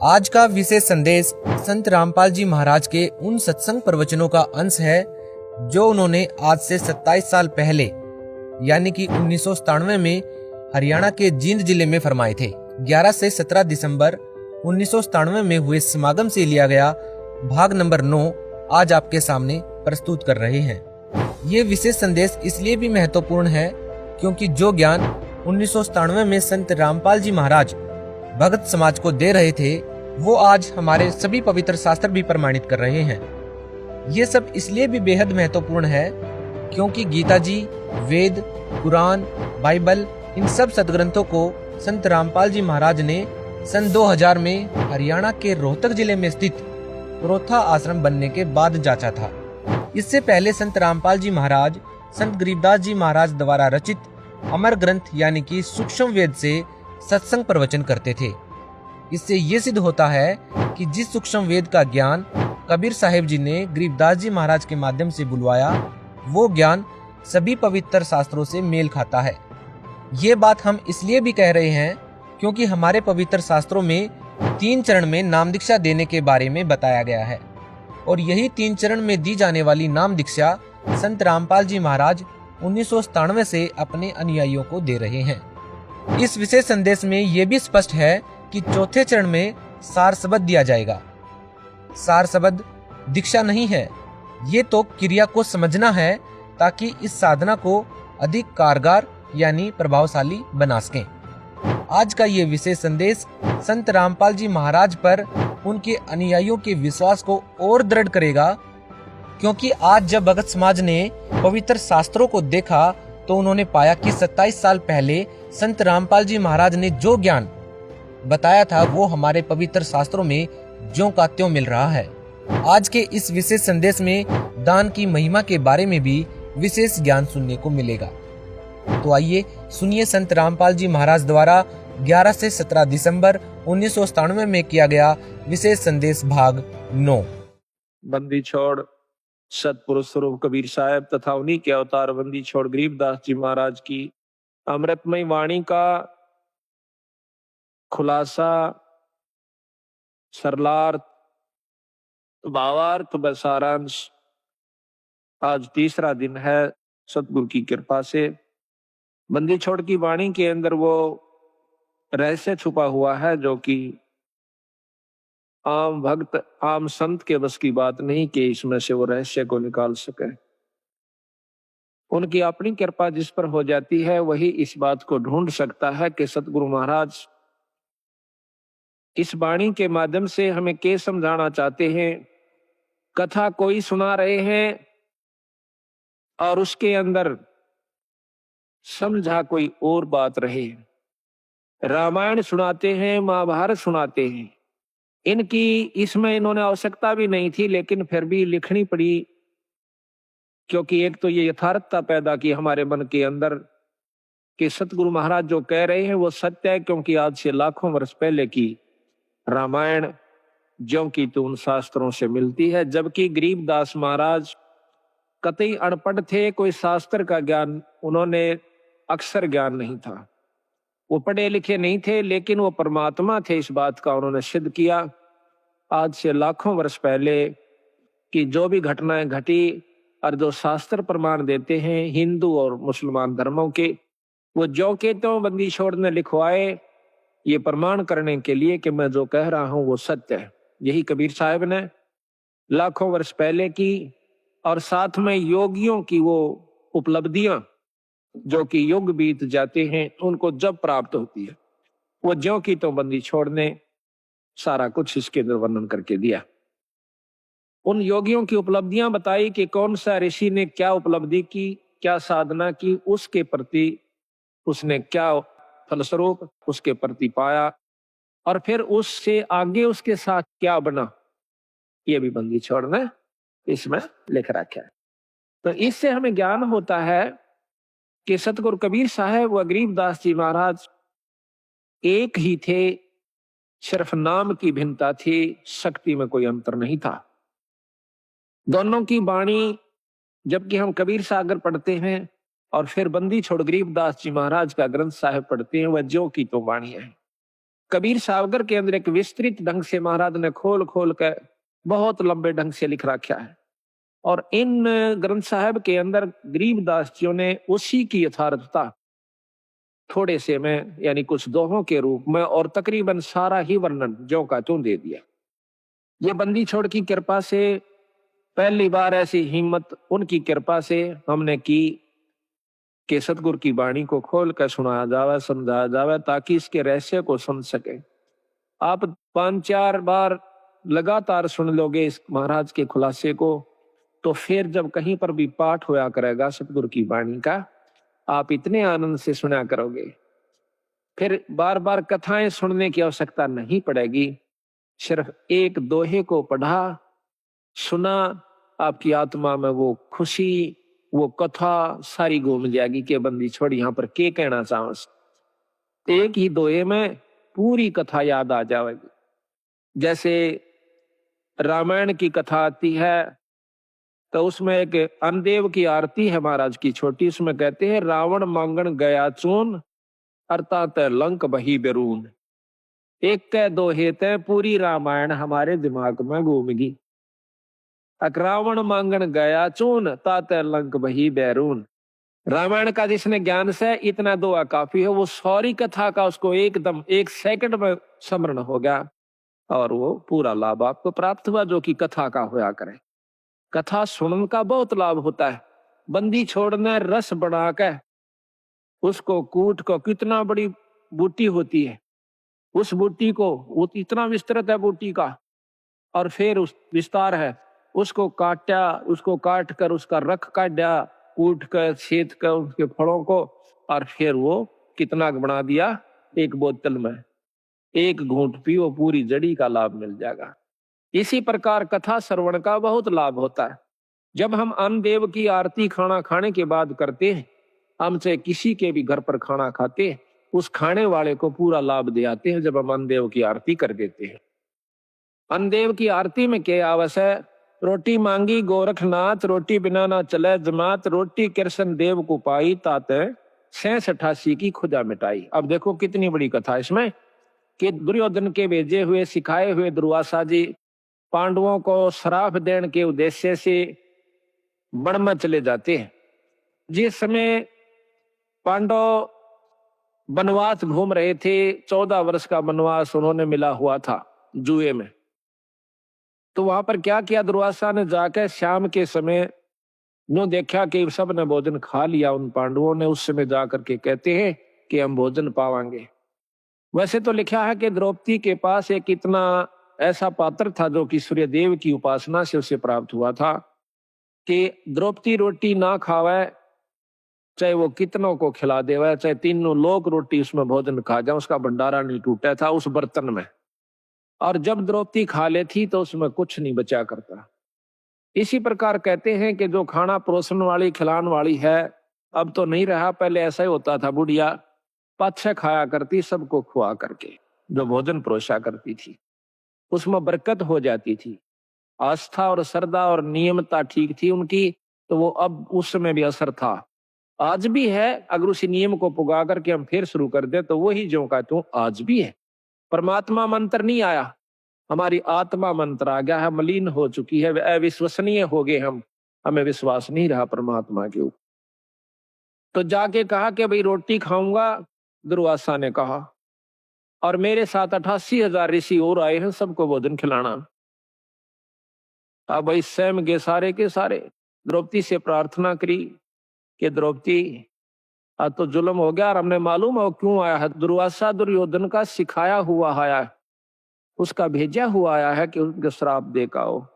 आज का विशेष संदेश संत रामपाल जी महाराज के उन सत्संग प्रवचनों का अंश है जो उन्होंने आज से 27 साल पहले यानी कि 1997 में हरियाणा के जींद जिले में फरमाए थे। 11 से 17 दिसंबर 1997 में हुए समागम से लिया गया भाग नंबर 9 आज आपके सामने प्रस्तुत कर रहे हैं। ये विशेष संदेश इसलिए भी महत्वपूर्ण है क्योंकि जो ज्ञान 1997 में संत रामपाल जी महाराज भगत समाज को दे रहे थे वो आज हमारे सभी पवित्र शास्त्र भी प्रमाणित कर रहे हैं। ये सब इसलिए भी बेहद महत्वपूर्ण है क्योंकि गीता जी, वेद, कुरान, बाइबल इन सब सदग्रंथों को संत रामपाल जी महाराज ने सन 2000 में हरियाणा के रोहतक जिले में स्थित प्रोथा आश्रम बनने के बाद जांचा था। इससे पहले संत रामपाल जी महाराज संत गरीबदास जी महाराज द्वारा रचित अमर ग्रंथ यानी कि सूक्ष्म वेद से सत्संग प्रवचन करते थे। इससे ये सिद्ध होता है कि जिस सूक्ष्म वेद का ज्ञान कबीर साहिब जी ने गरीबदास जी महाराज के माध्यम से बुलवाया वो ज्ञान सभी पवित्र शास्त्रों से मेल खाता है। ये बात हम इसलिए भी कह रहे हैं क्योंकि हमारे पवित्र शास्त्रों में 3 चरण में नाम दीक्षा देने के बारे में बताया गया है और यही 3 चरण में दी जाने वाली नाम दीक्षा संत रामपाल जी महाराज 1997 से अपने अनुयायियों को दे रहे हैं। इस विशेष संदेश में यह भी स्पष्ट है कि चौथे चरण में सार शब्द दिया जाएगा। सार शब्द दीक्षा नहीं है, ये तो क्रिया को समझना है ताकि इस साधना को अधिक कारगर यानी प्रभावशाली बना सकें। आज का ये विशेष संदेश संत रामपाल जी महाराज पर उनके अनुयायियों के विश्वास को और दृढ़ करेगा क्योंकि आज जब भगत समाज ने पवित्र शास्त्रों को देखा तो उन्होंने पाया कि 27 साल पहले संत रामपाल जी महाराज ने जो ज्ञान बताया था वो हमारे पवित्र शास्त्रों में ज्यों का त्यों मिल रहा है। आज के इस विशेष संदेश में दान की महिमा के बारे में भी विशेष ज्ञान सुनने को मिलेगा। तो आइए सुनिए संत रामपाल जी महाराज द्वारा 11 से 17 दिसंबर 1997 में किया गया विशेष संदेश भाग 9। बंदी छोड़ सतपुरुष स्वरूप कबीर साहब तथा उन्हीं के अवतार बंदी छोड़ गरीबदास जी महाराज की अमृतमय वाणी का खुलासा, सरलार्थ, भावार्थ व सारांश आज तीसरा दिन है सतगुरु की कृपा से। बंदी छोड़ की वाणी के अंदर वो रहस्य छुपा हुआ है जो कि आम भक्त, आम संत के बस की बात नहीं कि इसमें से वो रहस्य को निकाल सके। उनकी अपनी कृपा जिस पर हो जाती है वही इस बात को ढूंढ सकता है कि सतगुरु महाराज इस वाणी के माध्यम से हमें क्या समझाना चाहते हैं। कथा कोई सुना रहे हैं और उसके अंदर समझा कोई और बात रहे। रामायण सुनाते हैं, महाभारत सुनाते हैं, इनकी इसमें इन्होंने आवश्यकता भी नहीं थी लेकिन फिर भी लिखनी पड़ी क्योंकि एक तो ये यथार्थता पैदा की हमारे मन के अंदर कि सतगुरु महाराज जो कह रहे हैं वो सत्य है। क्योंकि आज से लाखों वर्ष पहले की रामायण ज्यों की तो उन शास्त्रों से मिलती है, जबकि गरीबदास महाराज कतई अनपढ़ थे, कोई शास्त्र का ज्ञान उन्होंने अक्षर ज्ञान नहीं था, वो पढ़े लिखे नहीं थे लेकिन वो परमात्मा थे, इस बात का उन्होंने सिद्ध किया। आज से लाखों वर्ष पहले की जो भी घटनाएं घटी और जो शास्त्र प्रमाण देते हैं हिंदू और मुसलमान धर्मों के, वो जो के तो बंदी छोड़ ने लिखवाए ये प्रमाण करने के लिए कि मैं जो कह रहा हूं वो सत्य है। यही कबीर साहब ने लाखों वर्ष पहले की और साथ में योगियों की वो उपलब्धियां जो कि युग बीत जाते हैं उनको जब प्राप्त होती है वो ज्यों की तो बंदी छोड़ने सारा कुछ इसके अंदर वर्णन करके दिया। उन योगियों की उपलब्धियां बताई कि कौन सा ऋषि ने क्या उपलब्धि की, क्या साधना की, उसके प्रति उसने क्या फलस्वरूप उसके प्रति पाया और फिर उससे आगे उसके साथ क्या बना, ये भी बंदी छोड़ने इसमें लिख रखा है। तो इससे हमें ज्ञान होता है कि सतगुरु कबीर साहब व गरीबदास जी महाराज एक ही थे, सिर्फ नाम की भिन्नता थी, शक्ति में कोई अंतर नहीं था। दोनों की वाणी जबकि हम कबीर सागर पढ़ते हैं और फिर बंदी छोड़ गरीबदास जी महाराज का ग्रंथ साहिब पढ़ते हैं वह ज्यों की तो वाणी है। कबीर सावगर के अंदर एक विस्तृत ढंग से महाराज ने खोल खोल कर बहुत लंबे ढंग से लिख रखा है। और इन ग्रंथ साहब के अंदर गरीबदास जियों ने उसी की यथार्थता थोड़े से में यानी कुछ दोहों के रूप में और तकरीबन सारा ही वर्णन ज्यों का त्यों दे दिया। ये बंदी छोड़ की कृपा से पहली बार ऐसी हिम्मत उनकी कृपा से हमने की कि सतगुरु की वाणी को खोल कर सुनाया जावे, समझाया जावे, ताकि इसके रहस्य को समझ सके। आप 5-4 बार लगातार सुन लोगे इस महाराज के खुलासे को, तो फिर जब कहीं पर भी पाठ होया करेगा सतगुरु की वाणी का, आप इतने आनंद से सुना करोगे, फिर बार बार कथाएं सुनने की आवश्यकता नहीं पड़ेगी। सिर्फ एक दोहे को पढ़ा, सुना, आपकी आत्मा में वो खुशी, वो कथा सारी घूम जाएगी कि बंदी छोड़ यहाँ पर क्या कहना चाहो। एक ही दोहे में पूरी कथा याद आ जाएगी। जैसे रामायण की कथा आती है तो उसमें एक अनदेव की आरती है महाराज की छोटी, उसमें कहते हैं रावण मांगण गया चून अर्थात लंक बही बेरून। एक के दोहे ते पूरी रामायण हमारे दिमाग में घूमगी। रावण मांगण गया चून ताते लंक बही बैरून। रामायण का जिसने ज्ञान से इतना दुआ काफी है, वो सारी कथा का उसको एकदम 1 सेकंड में स्मरण हो गया और वो पूरा लाभ आपको प्राप्त हुआ जो कि कथा का होया करे। कथा सुनने का बहुत लाभ होता है। बंदी छोड़ने रस बना के उसको कूट को, कितना बड़ी बूटी होती है, उस बूटी को वो इतना विस्तृत है बूटी का, और फिर उस विस्तार है, उसको काटा, उसको काट कर उसका रख काटा, कूट कर छेद कर उसके फलों को, और फिर वो कितना बना दिया, एक बोतल में 1 घूंट पियो, पूरी जड़ी का लाभ मिल जाएगा। इसी प्रकार कथा श्रवण का बहुत लाभ होता है। जब हम अन्नदेव की आरती खाना खाने के बाद करते हैं, हम चाहे किसी के भी घर पर खाना खाते हैं, उस खाने वाले को पूरा लाभ दे आते हैं जब हम अन्नदेव की आरती कर देते हैं। अन्नदेव की आरती में क्या आवश्यक, रोटी मांगी गोरखनाथ, रोटी बिना ना चले जमात, रोटी कृष्ण देव को पाई ताते 86 की खुदा मिटाई। अब देखो कितनी बड़ी कथा इसमें कि दुर्योधन के भेजे हुए सिखाए हुए दुर्वासा जी पांडवों को श्राप देने के उद्देश्य से वन में चले जाते हैं। जिस समय पांडव वनवास घूम रहे थे, 14 वर्ष का वनवास उन्होंने मिला हुआ था जुए में, तो वहां पर क्या किया दुर्वासा ने, जाकर शाम के समय नो देखा कि सब ने भोजन खा लिया उन पांडवों ने, उस समय जाकर के कहते हैं कि हम भोजन पावांगे। वैसे तो लिखा है कि द्रौपदी के पास एक इतना ऐसा पात्र था जो कि सूर्यदेव की उपासना से उसे प्राप्त हुआ था कि द्रौपदी रोटी ना खावे, चाहे वो कितनों को खिला देवे, चाहे 3 लोग रोटी उसमें भोजन खा जाए, उसका भंडारा नहीं टूटा था उस बर्तन में। और जब द्रौपदी खा लेती तो उसमें कुछ नहीं बचा करता। इसी प्रकार कहते हैं कि जो खाना परोसन वाली खिलाने वाली है अब तो नहीं रहा, पहले ऐसा ही होता था, बुढ़िया पाछे खाया करती सबको खुआ करके, जो भोजन परोसा करती थी उसमें बरकत हो जाती थी। आस्था और श्रद्धा और नियमता ठीक थी उनकी, तो वो अब उस समय भी असर था, आज भी है। अगर उसी नियम को पुगा करके हम फिर शुरू कर दे तो वही जो का त्यों आज भी है। परमात्मा मंत्र नहीं आया, हमारी आत्मा मंत्र आ गया है, मलिन हो चुकी है, अविश्वसनीय हो गए हम, हमें विश्वास नहीं रहा परमात्मा के ऊपर। तो जाके कहा कि भाई रोटी खाऊंगा, दुर्वासा ने कहा, और मेरे साथ 88,000 ऋषि और आए हैं, सबको भोजन खिलाना। अब भाई स्वयं के सारे के सारे द्रौपदी से प्रार्थना करी कि द्रौपदी आज तो जुल्म हो गया और हमने मालूम हो क्यों आया है। दुर्वासा दुर्योधन का सिखाया हुआ आया है, उसका भेजा हुआ आया है कि उनके श्राप दे का हो,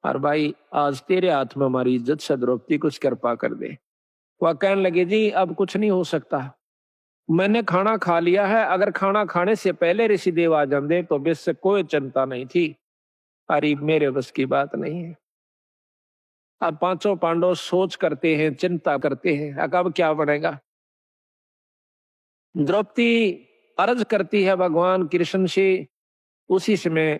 और भाई आज तेरे हाथ में हमारी इज्जत से द्रौपदी कुछ कृपा कर दे। वह कहने लगे जी अब कुछ नहीं हो सकता, मैंने खाना खा लिया है, अगर खाना खाने से पहले ऋषिदेव आ जाते तो बेशक कोई चिंता नहीं थी, अरे मेरे बस की बात नहीं है। अब 5 पांडव सोच करते हैं, चिंता करते हैं, अब क्या बनेगा। द्रौपदी अर्ज करती है भगवान कृष्ण से। उसी समय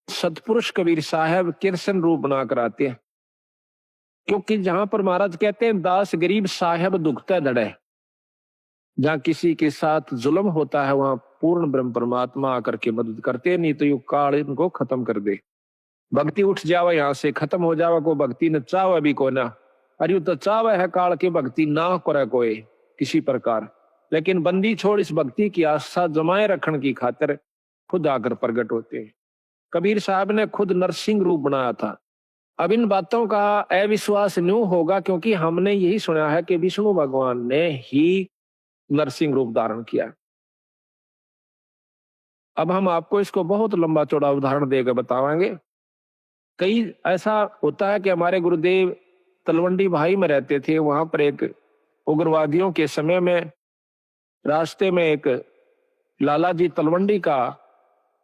सतपुरुष कबीर साहब कृष्ण रूप बना कर आते हैं, क्योंकि जहां पर महाराज कहते हैं दास गरीब साहेब दुखते धड़े, जहाँ किसी के साथ जुल्म होता है वहां पूर्ण ब्रह्म परमात्मा आकर के मदद करते, नहीं तो यू काल इनको खत्म कर दे। भक्ति उठ जावा यहाँ से, खत्म हो जावा, को भक्ति न चावे भी को ना। अरे यू तो चावे है काल की भक्ति ना करे कोई किसी प्रकार, लेकिन बंदी छोड़ इस भक्ति की आस्था जमाए रखने की खातिर खुद आकर प्रकट होते हैं। कबीर साहब ने खुद नरसिंह रूप बनाया था। अब इन बातों का अविश्वास न्यू होगा क्योंकि हमने यही सुना है कि विष्णु भगवान ने ही नरसिंह रूप धारण किया। अब हम आपको इसको बहुत लंबा चौड़ा उदाहरण देकर बताएंगे। कई ऐसा होता है कि हमारे गुरुदेव तलवंडी भाई में रहते थे, वहां पर एक उग्रवादियों के समय में रास्ते में एक लाला जी तलवंडी का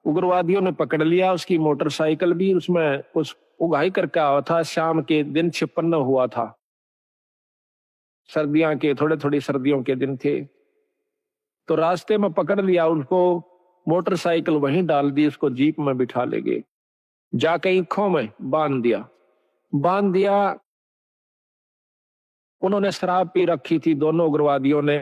उग्रवादियों ने पकड़ लिया। उसकी मोटरसाइकिल भी उसमें कुछ उगाही करके आया था। शाम के दिन 56 हुआ था, सर्दियों के थोड़ी सर्दियों के दिन थे। तो रास्ते में पकड़ लिया उनको, मोटरसाइकिल वहीं डाल दी, उसको जीप में बिठा ले गए, जाके ईखों में बांध दिया। उन्होंने शराब पी रखी थी दोनों उग्रवादियों ने,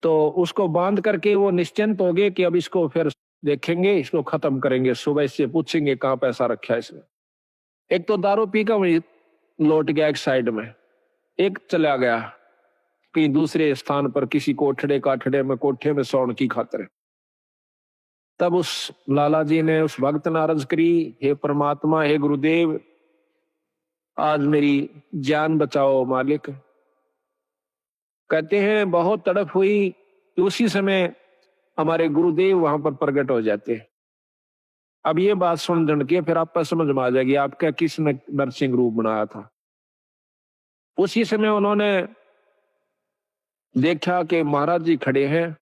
तो उसको बांध करके वो निश्चिंत हो गए कि अब इसको फिर देखेंगे, इसको खत्म करेंगे, सुबह से पूछेंगे कहाँ पैसा रखा है इसने। एक तो दारू पी कर वही लौट गया एक साइड में, एक चला गया कहीं दूसरे स्थान पर किसी कोठे में सोने की खातिर। तब उस लाला जी ने उस भक्त ने अर्ज करी, हे परमात्मा, हे गुरुदेव, आज मेरी जान बचाओ मालिक। कहते हैं बहुत तड़प हुई कि उसी समय हमारे गुरुदेव वहां पर प्रकट हो जाते। अब ये बात सुन जन के फिर आपको समझ में आ जाएगी आपका किसने नरसिंह रूप बनाया था। उसी समय उन्होंने देखा कि महाराज जी खड़े हैं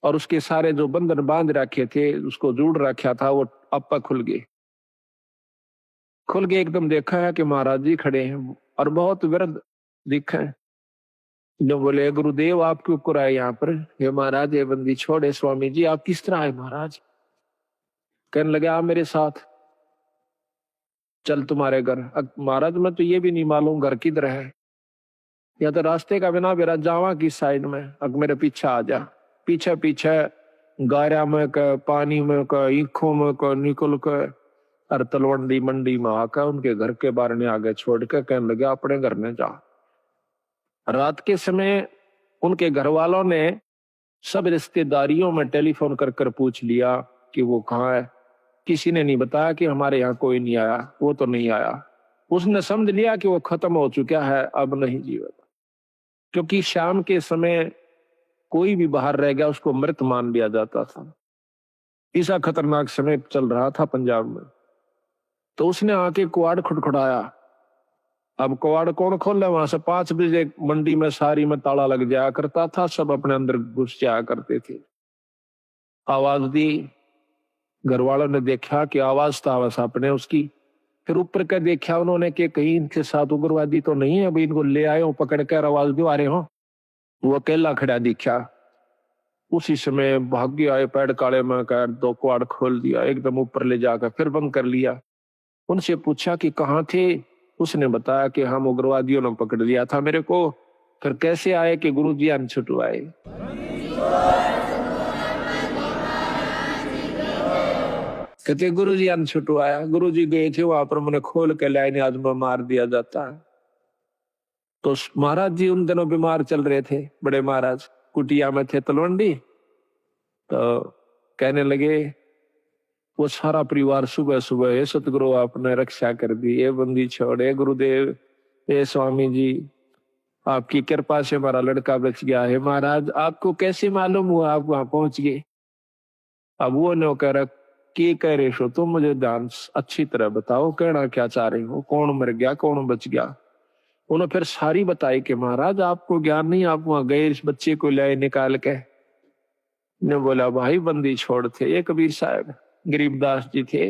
और उसके सारे जो बंधन बांध रखे थे, उसको जोड़ रखा था, वो आपा खुल गए एकदम। देखा है कि महाराज जी खड़े हैं और बहुत विरध दिखा है। जो बोले, गुरुदेव आप क्यों कर आए यहाँ पर? हे महाराज, ये बंदी छोड़े। स्वामी जी आप किस तरह आए महाराज? कहने लगे आप मेरे साथ चल तुम्हारे घर। महाराज मैं तो ये भी नहीं मालूम घर किधर है, या तो रास्ते का बिना मेरा जावा की साइड में, अब मेरे पीछे आ जा। पीछे गारा में का, पानी में का, ईखों में का निकल कर और तलवंडी मंडी में आकर उनके घर के बारे ने आगे छोड़ के कहने लगे अपने घर में जा। रात के समय उनके घर वालों ने सब रिश्तेदारियों में टेलीफोन कर पूछ लिया कि वो कहाँ है। किसी ने नहीं बताया कि हमारे यहाँ कोई नहीं आया, वो तो नहीं आया। उसने समझ लिया कि वो खत्म हो चुका है, अब नहीं जीवित। क्योंकि शाम के समय कोई भी बाहर रह गया उसको मृत मान लिया जाता था। ऐसा खतरनाक समय चल रहा था पंजाब में। तो उसने आके कुआड़ खुड़खुड़ाया। अब कुआड़ कौन खोले? वहां से 5 बजे मंडी में सारी में ताला लग जाया करता था, सब अपने अंदर घुस जाया करते थे। आवाज दी, घर वालों ने देखा कि आवाज था बस अपने उसकी। फिर ऊपर का देखा उन्होंने कि कहीं इनके साथ उग्रवादी तो नहीं है, अभी इनको ले आए हो पकड़ कर, आवाज दो आ रहे हो। वो अकेला खड़ा दिखा। उसी समय भाग्य आए पैड काले में कर 2 कुआड़ खोल दिया, एकदम ऊपर ले जाकर फिर बंद कर लिया। उनसे पूछा कि कहाँ थे? उसने बताया कि हम उग्रवादियों ने पकड़ लिया था मेरे को। फिर कैसे आए कि गुरु जी अन छुटवाए। कहते गुरु जी अन छुटवाया। गुरु जी गए थे वहां पर, मैंने खोल के लाइन आज में मार दिया जाता है। तो महाराज जी उन दिनों बीमार चल रहे थे, बड़े महाराज कुटिया में थे तलवंडी। तो कहने लगे वो सारा परिवार सुबह सुबह, हे सतगुरु आपने रक्षा कर दी, ये बंदी छोड़े गुरुदेव, हे स्वामी जी आपकी कृपा से हमारा लड़का बच गया है। महाराज आपको कैसे मालूम हुआ आप वहां पहुंच गए? अब वो नौकर की कह रहे हो तुम, मुझे ध्यान अच्छी तरह बताओ, कहना क्या चाह रहे हो, कौन मर गया कौन बच गया? उन्होंने फिर सारी बताई कि महाराज आपको ज्ञान नहीं, आप वहां गए इस बच्चे को लाए निकाल के। ने बोला भाई बंदी छोड़ थे ये कबीर साहब, गरीबदास जी थे।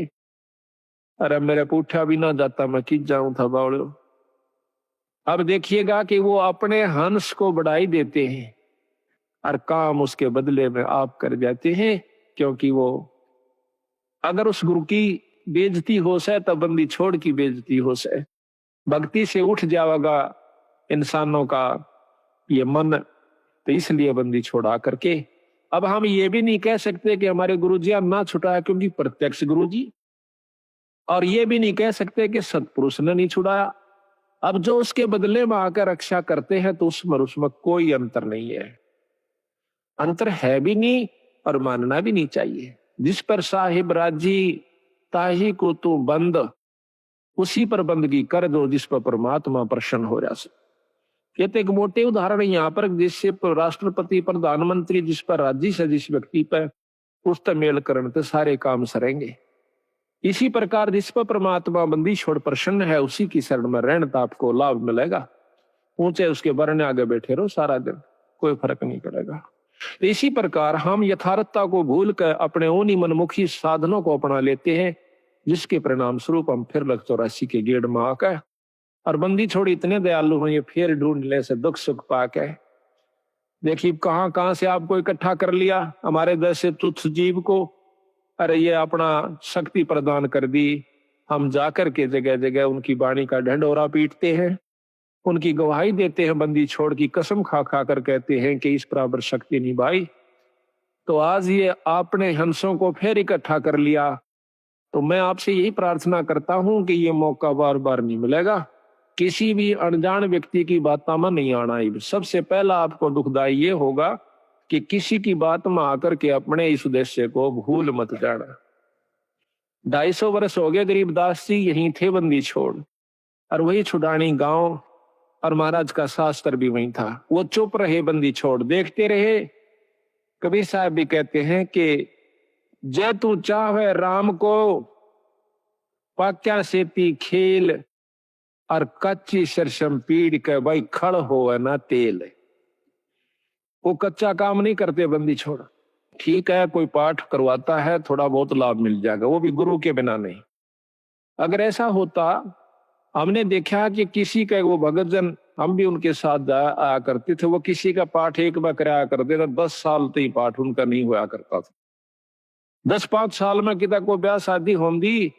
अरे मेरे पूठा भी ना जाता, मैं किस जाऊं था बावड़ो। अब देखिएगा कि वो अपने हंस को बढ़ाई देते हैं और काम उसके बदले में आप कर जाते हैं। क्योंकि वो अगर उस गुरु की बेइज्जती हो से तब बंदी छोड़ की बेइज्जती हो से, भक्ति से उठ जाएगा इंसानों का ये मन, तो इसलिए बंदी छोड़ा करके अब हम ये भी नहीं कह सकते कि हमारे गुरुजी ना छुड़ाया, क्योंकि प्रत्यक्ष गुरुजी, और ये भी नहीं कह सकते कि सतपुरुष ने नहीं छुड़ाया। अब जो उसके बदले में आकर रक्षा करते हैं तो उसमें कोई अंतर नहीं है, अंतर है भी नहीं और मानना भी नहीं चाहिए। जिस पर साहिब राजी ताही को तू बंद, उसी पर बंदगी कर दो जिस पर परमात्मा प्रसन्न हो रहा। ये तो एक मोटे उदाहरण है यहाँ पर, जिससे राष्ट्रपति प्रधानमंत्री जिस पर राजी से जिस व्यक्ति पर उस तक मेल करने तो सारे काम सरेंगे। इसी प्रकार जिस पर परमात्मा बंदी छोड़ प्रसन्न है उसी की शरण में रहने तो आपको लाभ मिलेगा। ऊंचे उसके वरने आगे बैठे रहो सारा दिन, कोई फर्क नहीं पड़ेगा। तो इसी प्रकार हम यथार्थता को भूल कर अपने उन्हीं मनमुखी साधनों को अपना लेते हैं, जिसके परिणाम स्वरूप हम फिर लग 84 के गेड़ में आकर और बंदी छोड़ी इतने दयालु हुए फिर ढूंढने से दुख सुख पाके। देखिए कहां कहां से आपको इकट्ठा कर लिया, हमारे जैसे तुच्छ जीव को, अरे ये अपना शक्ति प्रदान कर दी। हम जाकर के जगह जगह उनकी वाणी का ढंढोरा पीटते हैं, उनकी गवाही देते हैं, बंदी छोड़ की कसम खा खा कर कहते हैं कि इस बराबर शक्ति नहीं भाई। तो आज ये आपने हंसों को फिर इकट्ठा कर लिया, तो मैं आपसे यही प्रार्थना करता हूं कि ये मौका बार बार नहीं मिलेगा। किसी भी अनजान व्यक्ति की बातों में नहीं आना है। सबसे पहला आपको दुखदाई ये होगा कि किसी की बात में आकर के अपने इस उद्देश्य को भूल मत जाना। 250 वर्ष हो गए गरीबदास जी यहीं थे बंदी छोड़, और वही छुड़ानी गांव, और महाराज का शास्त्र भी वही था। वो चुप रहे, बंदी छोड़ देखते रहे। कबीर साहब भी कहते हैं कि जय तू चाहे राम को पाक्या सेती खेल, और कच्ची सरसम पीड़ के भाई खड़ हो ना तेल। वो कच्चा काम नहीं करते बंदी छोड़। ठीक है कोई पाठ करवाता है, थोड़ा बहुत लाभ मिल जाएगा, वो भी गुरु के बिना नहीं। अगर ऐसा होता, हमने देखा कि किसी का वो भगत जन, हम भी उनके साथ आया करते थे, वो किसी का पाठ एक बार कराया करते थे, 10 साल तक ही पाठ उनका नहीं हुआ करता था। 10-5 साल में कितना कोई ब्याह शादी होंगी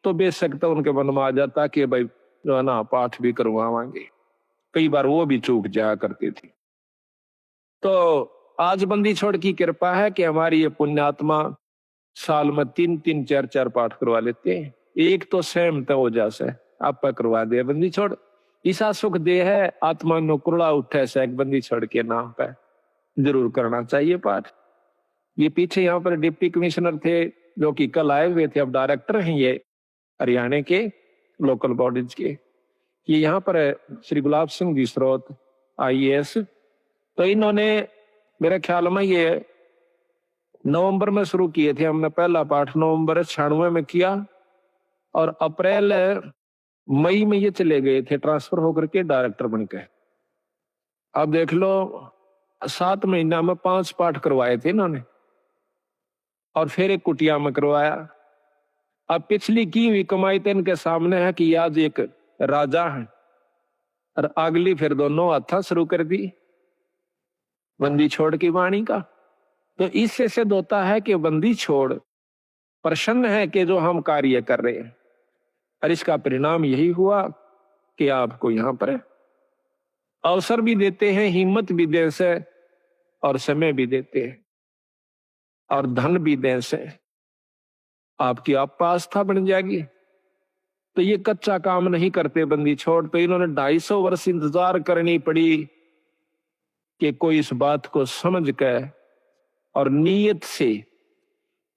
तो बेशक तो उनके मन में आ जाता कि भाई जो है ना पाठ भी करवावांगे। कई बार वो भी चूक जाया करती थी। तो आज बंदी छोड़ की कृपा है कि हमारी ये पुण्यात्मा साल में 3-3, 4-4 पाठ करवा लेते हैं। एक तो सहमत हो जासे आप करवा दे बंदी छोड़, ईसा सुख दे है आत्मा नो कुरड़ा उठे से एक बंदी छोड़ के नाम पे जरूर करना चाहिए पाठ। ये पीछे यहाँ पर डिप्टी कमिश्नर थे जो कि कल आए हुए थे, अब डायरेक्टर हैं ये हरियाणा के लोकल बॉडीज के। ये यहाँ पर श्री गुलाब सिंह जी स्रोत IAS, तो इन्होंने मेरे ख्याल में ये नवंबर में शुरू किए थे। हमने पहला पाठ नवंबर 96 में किया और अप्रैल मई में ये चले गए थे ट्रांसफर होकर के डायरेक्टर बनकर। अब देख लो 7 महीना में 5 पाठ करवाए थे इन्होंने, और फिर एक कुटिया में करवाया। अब पिछली की हुई कमाई तो इनके सामने है कि आज एक राजा है, और अगली फिर दोनों हथा शुरू कर दी बंदी छोड़ की वाणी का। तो इससे सिद्ध होता है कि बंदी छोड़ प्रसन्न है कि जो हम कार्य कर रहे हैं, और इसका परिणाम यही हुआ कि आपको यहां पर अवसर भी देते हैं, हिम्मत भी दे से, और समय भी देते हैं, और धन भी दे से। आपकी आस्था बन जाएगी। तो ये कच्चा काम नहीं करते बंदी छोड़। तो इन्होंने 250 वर्ष इंतजार करनी पड़ी कि कोई इस बात को समझ के और नीयत से,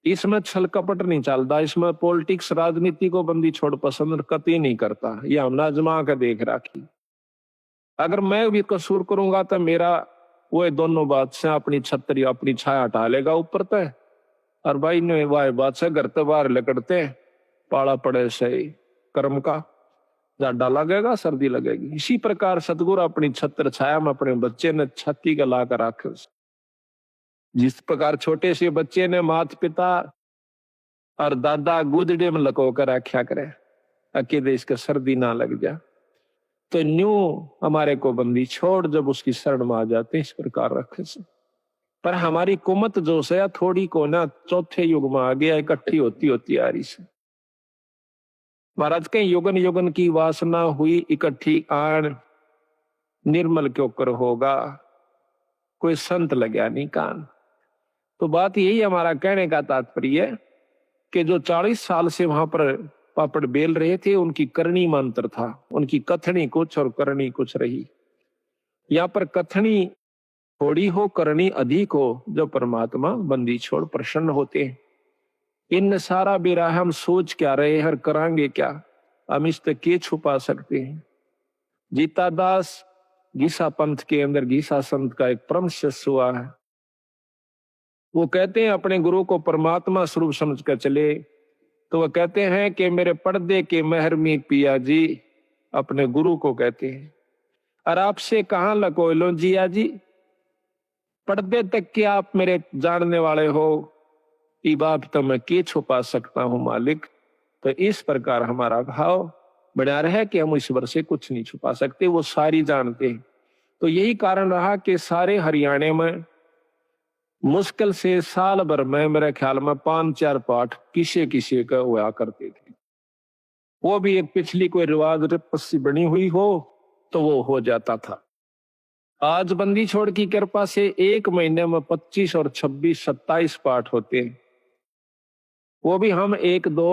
इसमें छल कपट नहीं चलता, इसमें पॉलिटिक्स राजनीति को बंदी छोड़ पसंद कतई नहीं करता। यह हमने आजमा के देख रखी। अगर मैं भी कसूर करूंगा तो मेरा वो दोनों बात से अपनी छतरी अपनी छाया हटा लेगा ऊपर तय, और भाई ने वाह बात से घर तो बाहर लकड़ते पाला पड़े से कर्म का जाडा लगेगा, सर्दी लगेगी। इसी प्रकार सतगुरु अपनी छत्र छाया में अपने बच्चे ने छत्ती का ला कर रखे। जिस प्रकार छोटे से बच्चे ने माता पिता और दादा गुदड़े में लको कर रखा करे अकेले इसका सर्दी ना लग जा, तो न्यू हमारे को बंदी छोड़ जब उसकी शरण में आ जाते इस प्रकार रखे से। पर हमारी कुमत जो से थोड़ी को ना चौथे युग में आ गया, इकट्ठी होती होती आ रही से। महाराज के युगन युगन की वासना हुई इकट्ठी आन, निर्मल क्यों कर होगा कोई संत लगा नहीं कान। तो बात यही हमारा कहने का तात्पर्य है कि जो 40 साल से वहां पर पापड़ बेल रहे थे, उनकी करनी मंत्र था, उनकी कथनी कुछ और करनी कुछ रही। यहाँ पर कथनी थोड़ी हो, करनी अधिक हो, जो परमात्मा बंदी छोड़ प्रसन्न होते हैं। इन सारा बेरा हम सोच क्या रहे हैं, करांगे क्या, हम इस तक के छुपा सकते हैं। जीता दास गीसा पंथ के अंदर गीसा संत का एक परम शिष्य हुआ है। वो कहते हैं अपने गुरु को परमात्मा स्वरूप समझ कर चले। तो वो कहते हैं कि मेरे पर्दे के महरमी पिया जी, अपने गुरु को कहते हैं, और आपसे कहां लको लो जिया जी, पर्दे तक के आप मेरे जानने वाले हो, ई बात तो मैं के छुपा सकता हूं मालिक। तो इस प्रकार हमारा भाव बना रहा है कि हम ईश्वर से कुछ नहीं छुपा सकते, वो सारी जानते हैं। तो यही कारण रहा कि सारे हरियाणा में मुश्किल से साल भर में मेरे ख्याल में 5-4 पाठ किसे किसे का हुआ करते थे। वो भी एक पिछली कोई रिवाज रिपस्सी बनी हुई हो तो वो हो जाता था। आज बंदी छोड़ की कृपा से एक महीने में 25 और 26, 27 पाठ होते हैं। वो भी हम 1-2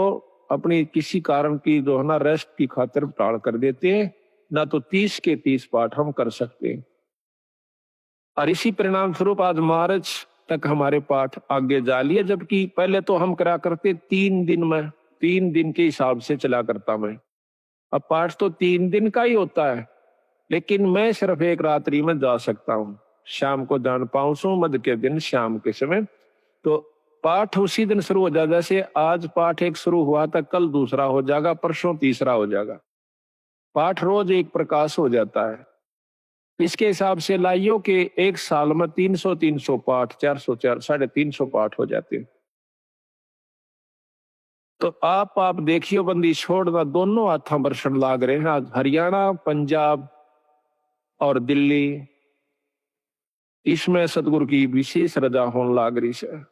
अपनी किसी कारण की जो है ना रेस्ट की खातिर टाल कर देते हैं, ना तो 30 के 30 पाठ हम कर सकते हैं। और इसी परिणाम स्वरूप आज मार्च तक हमारे पाठ आगे जा लिए, जबकि पहले तो हम करा करते 3 दिन में, 3 दिन के हिसाब से चला करता मैं। अब पाठ तो 3 दिन का ही होता है, लेकिन मैं सिर्फ एक रात्रि में जा सकता हूँ। शाम को जान पाऊं मध्य के दिन शाम के समय, तो पाठ उसी दिन शुरू हो जाएगा। जैसे आज पाठ एक शुरू हुआ था, कल दूसरा हो जाएगा, परसों तीसरा हो जाएगा। पाठ रोज एक प्रकाश हो जाता है। इसके हिसाब से लाइयों के एक साल में 300 पाठ, 400, 350 पाठ हो जाते हैं। तो आप देखियो बंदी छोड़ना दोनों हाथों बरसन लाग रहे हैं। आज हरियाणा, पंजाब और दिल्ली, इसमें सतगुरु की विशेष रजा होने लाग रही है।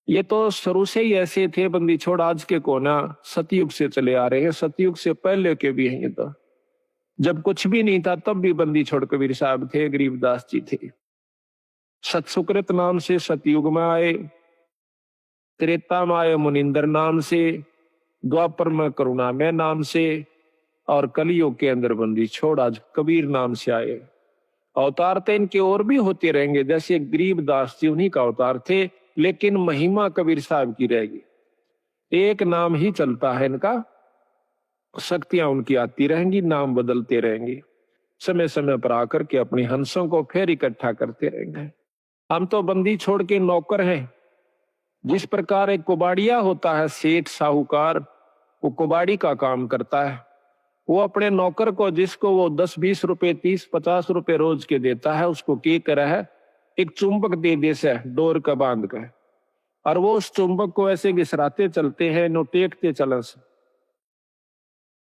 ये तो शुरू से ही ऐसे थे बंदी छोड़, आज के कोना सतयुग से चले आ रहे हैं, सतयुग से पहले के भी हैं। ये तो जब कुछ भी नहीं था तब भी बंदी छोड़ कबीर साहब थे, गरीबदास जी थे। सतसुकृत नाम से सतयुग में आए, त्रेता में आए मुनिंदर नाम से, द्वापर में करुणामय नाम से, और कलियुग के अंदर बंदी छोड़ आज कबीर नाम से आए। अवतार तो इनके और भी होते रहेंगे, जैसे गरीबदास जी उन्हीं का अवतार थे, लेकिन महिमा कबीर साहब की रहेगी। एक नाम ही चलता है इनका, शक्तियां उनकी आती रहेंगी, नाम बदलते रहेंगे, समय समय पर आकर के अपनी हंसों को फिर इकट्ठा करते रहेंगे। हम तो बंदी छोड़ के नौकर हैं। जिस प्रकार एक कुबाड़िया होता है, सेठ साहूकार, वो कुबाड़ी का काम करता है। वो अपने नौकर को, जिसको वो 10-20 रुपए, 30-50 रुपए रोज के देता है, उसको क्या करा है, एक चुंबक दे देसे डोर का बांध कर, और वो उस चुंबक को ऐसे घिसराते चलते हैं, नो टेकते चलन से।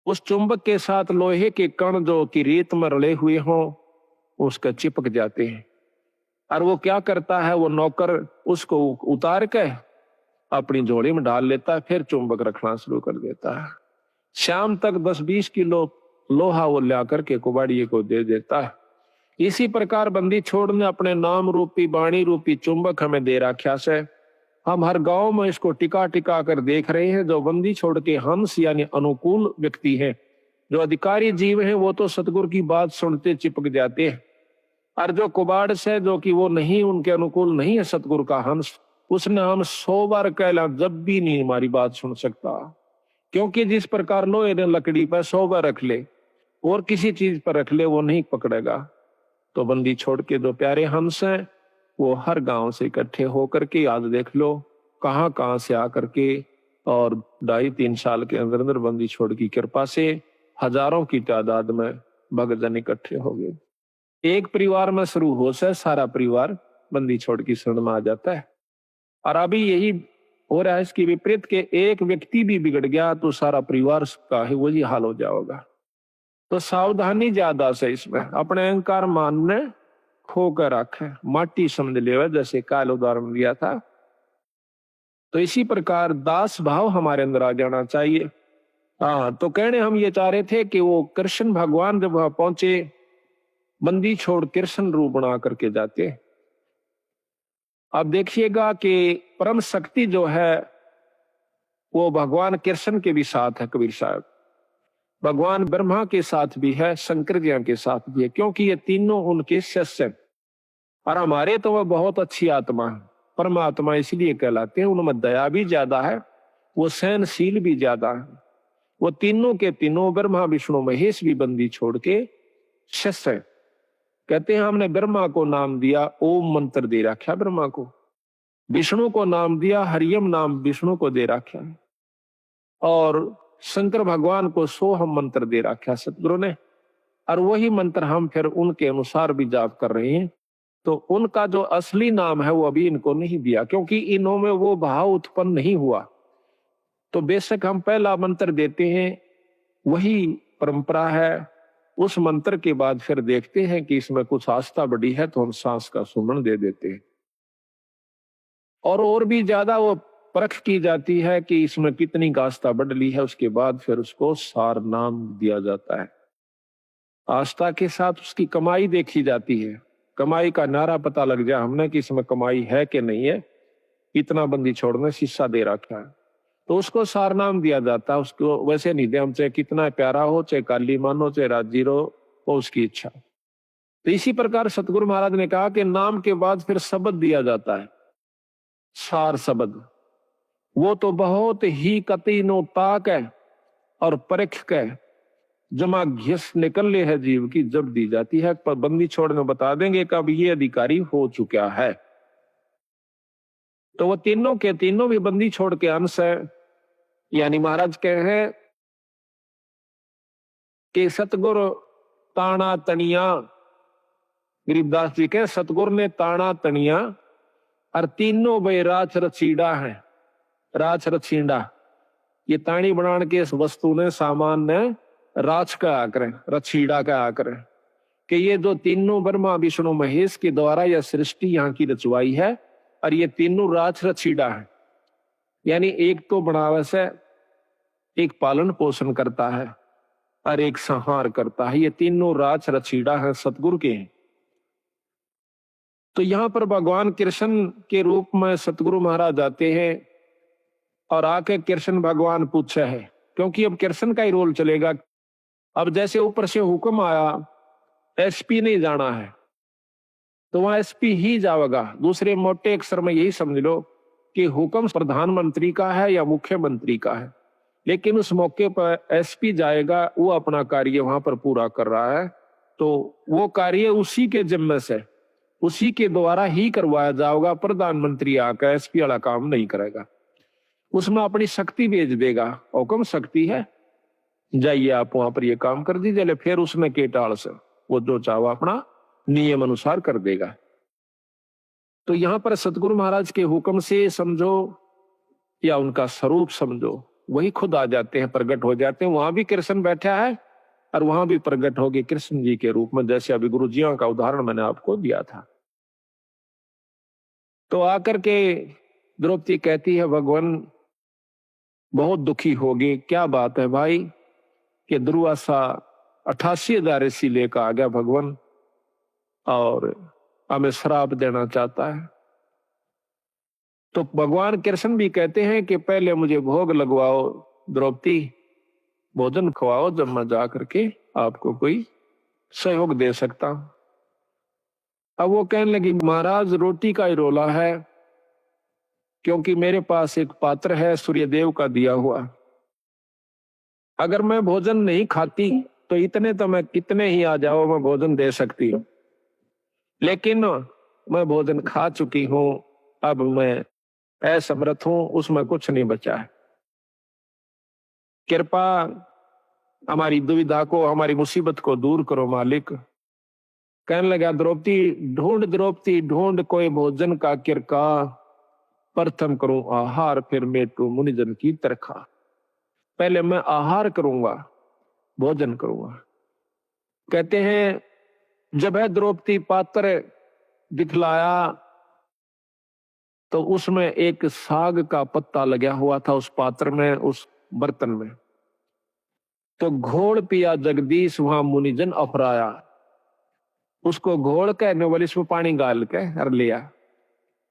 उस चुंबक के साथ लोहे के कण जो कि रेत में रले हुए हों, उसका चिपक जाते हैं। और वो क्या करता है, वो नौकर उसको उतार के अपनी झोली में डाल लेता है, फिर चुंबक रखना शुरू कर देता है। शाम तक 10-20 किलो लोहा वो ला करके कुबाड़िए को दे देता है। इसी प्रकार बंदी छोड़ ने अपने नाम रूपी, वाणी रूपी चुंबक हमें दे रखा से। हम हर गांव में इसको टिका टिका कर देख रहे हैं। जो बंदी छोड़ के हंस यानी अनुकूल व्यक्ति हैं, जो अधिकारी जीव हैं, वो तो सतगुरु की बात सुनते चिपक जाते हैं। और जो कुबाड़ से, जो कि वो नहीं, उनके अनुकूल नहीं है सतगुरु का हंस, उसने हम 100 बार कहला जब भी नहीं हमारी बात सुन सकता। क्योंकि जिस प्रकार लोहे ने लकड़ी पर 100 बार रख ले और किसी चीज पर रख ले, वो नहीं पकड़ेगा। तो बंदी छोड़ के जो प्यारे हंस हैं, वो हर गांव से इकट्ठे होकर के, आज देख लो कहां कहां से आकर के, और 2.5-3 साल के अंदर अंदर बंदी छोड़ की कृपा से हजारों की तादाद में भक्तजन इकट्ठे हो गए। एक परिवार में शुरू हो से सारा परिवार बंदी छोड़ की शरण में आ जाता है। और अभी यही हो रहा है इसकी विपरीत के एक व्यक्ति भी बिगड़ गया तो सारा परिवार का ही वही हाल हो जाएगा। तो सावधानी ज्यादा से इसमें, अपने अहंकार मान ने खोकर रखे, माटी समझ ले, जैसे काल उदाहरण दिया था। तो इसी प्रकार दास भाव हमारे अंदर आ जाना चाहिए। हाँ, तो कहने हम ये चाह रहे थे कि वो कृष्ण भगवान जब वहां पहुंचे, बंदी छोड़ कृष्ण रूप बना करके जाते हैं। अब देखिएगा कि परम शक्ति जो है वो भगवान कृष्ण के भी साथ है कबीर साहब, भगवान ब्रह्मा के साथ भी है, शंकर जी के साथ भी है, क्योंकि ये तीनों उनके शिष्य हैं। और हमारे तो वह बहुत अच्छी आत्मा है, परमात्मा इसलिए कहलाते हैं, उनमें दया भी ज्यादा है, वो सहनशील भी ज्यादा है। वो तीनों के तीनों ब्रह्मा विष्णु महेश भी बंदी छोड़ के शिष्य है। कहते हैं हमने ब्रह्मा को नाम दिया, ओम मंत्र दे रखा ब्रह्मा को, विष्णु को नाम दिया हरियम नाम विष्णु को दे रखा है, और शंकर भगवान को सोहम मंत्र दे रखा सतगुरु ने, और वही मंत्र हम फिर उनके अनुसार भी जाप कर रहे हैं। तो उनका जो असली नाम है वो अभी इनको नहीं दिया, क्योंकि इन्हों में वो भाव उत्पन्न नहीं हुआ। तो बेशक हम पहला मंत्र देते हैं, वही परंपरा है। उस मंत्र के बाद फिर देखते हैं कि इसमें कुछ आस्था बढ़ी है तो हम सांस का सुमन दे देते हैं, और भी ज्यादा वो परख की जाती है कि इसमें कितनी आस्था बढ़ ली है। उसके बाद फिर उसको सार नाम दिया जाता है। आस्था के साथ उसकी कमाई देखी जाती है, कमाई का नारा पता लग जाए हमने कि इसमें कमाई है कि नहीं है, इतना बंदी छोड़ने शीशा दे रखा है तो उसको सार नाम दिया जाता है। उसको वैसे नहीं दे, हम चाहे कितना प्यारा हो, चाहे काली मानो, चाहे राजीर हो, वो उसकी इच्छा। तो इसी प्रकार सतगुरु महाराज ने कहा कि नाम के बाद फिर शब्द दिया जाता है, सार शब्द। वो तो बहुत ही कति नो ताक है और परख के जमा घिस निकल ले है जीव की, जब दी जाती है। पर बंदी छोड़ने बता देंगे कब ये अधिकारी हो चुका है। तो वो तीनों के तीनों भी बंदी छोड़ के अंश है। यानी महाराज कहे हैं कि सतगुरु ताना तनिया, गरीबदास जी कहे सतगुरु ने ताना तनिया, और तीनों भाई राछ रचीड़ा है। राछ रचीड़ा ये ताणी बनाने के इस वस्तु ने, सामान ने राछ का आकर, रचीड़ा का आकर, कि ये जो तीनों ब्रह्मा विष्णु महेश के द्वारा यह सृष्टि यहाँ की रचवाई है, और ये तीनों राछ रचीड़ा है। यानी एक तो बनावे से, एक पालन पोषण करता है और एक संहार करता है। ये तीनों राछ रचीड़ा है, सतगुरु के हैं। तो यहां पर भगवान कृष्ण के रूप में सतगुरु महाराज आते हैं, और आके कृष्ण भगवान पूछे है, क्योंकि अब कृष्ण का ही रोल चलेगा। अब जैसे ऊपर से हुक्म आया, एसपी नहीं जाना है तो वहां एसपी ही जाएगा। दूसरे मोटे अक्षर में यही समझ लो कि हुक्म प्रधानमंत्री का है या मुख्यमंत्री का है, लेकिन उस मौके पर एसपी जाएगा, वो अपना कार्य वहां पर पूरा कर रहा है। तो वो कार्य उसी के जिम्मे से, उसी के द्वारा ही करवाया जाएगा। प्रधानमंत्री आकर एसपी वाला काम नहीं करेगा, उसमें अपनी शक्ति भेज देगा। हुक्म शक्ति है, जाइए आप वहां पर ये काम कर दीजिए, फिर उसमें के टाल से वो जो चाहो अपना नियम अनुसार कर देगा। तो यहां पर सतगुरु महाराज के हुक्म से समझो या उनका स्वरूप समझो, वही खुद आ जाते हैं, प्रकट हो जाते हैं। वहां भी कृष्ण बैठा है और वहां भी प्रकट हो गए कृष्ण जी के रूप में, जैसे अभी गुरु जियों का उदाहरण मैंने आपको दिया था। तो आकर के द्रौपदी कहती है भगवान बहुत दुखी होगी। क्या बात है भाई कि दुर्वासा 88,000 ऋषि लेकर आ गया भगवान, और हमें श्राप देना चाहता है। तो भगवान कृष्ण भी कहते हैं कि पहले मुझे भोग लगवाओ द्रौपदी, भोजन खवाओ, जब मैं जा करके आपको कोई सहयोग दे सकता हूं। अब वो कहने लगी महाराज रोटी का ही रोला है, क्योंकि मेरे पास एक पात्र है सूर्यदेव का दिया हुआ। अगर मैं भोजन नहीं खाती तो इतने तो मैं कितने ही आ जाओ, मैं भोजन दे सकती हूँ, लेकिन मैं भोजन खा चुकी हूं, अब मैं असमर्थ हूं, उसमें कुछ नहीं बचा है। कृपा हमारी दुविधा को, हमारी मुसीबत को दूर करो मालिक। कहने लगा द्रौपदी ढूंढ कोई भोजन का किरका, प्रथम करूं आहार फिर मेटू मुनिजन की तरखा। पहले मैं आहार करूंगा, भोजन करूंगा। कहते हैं जब है द्रौपदी पात्र दिखलाया तो उसमें एक साग का पत्ता लगा हुआ था उस पात्र में, उस बर्तन में। तो घोड़ पिया जगदीश वहां मुनिजन अफराया। उसको घोल के नोबल इसमें पानी गाल के हर लिया,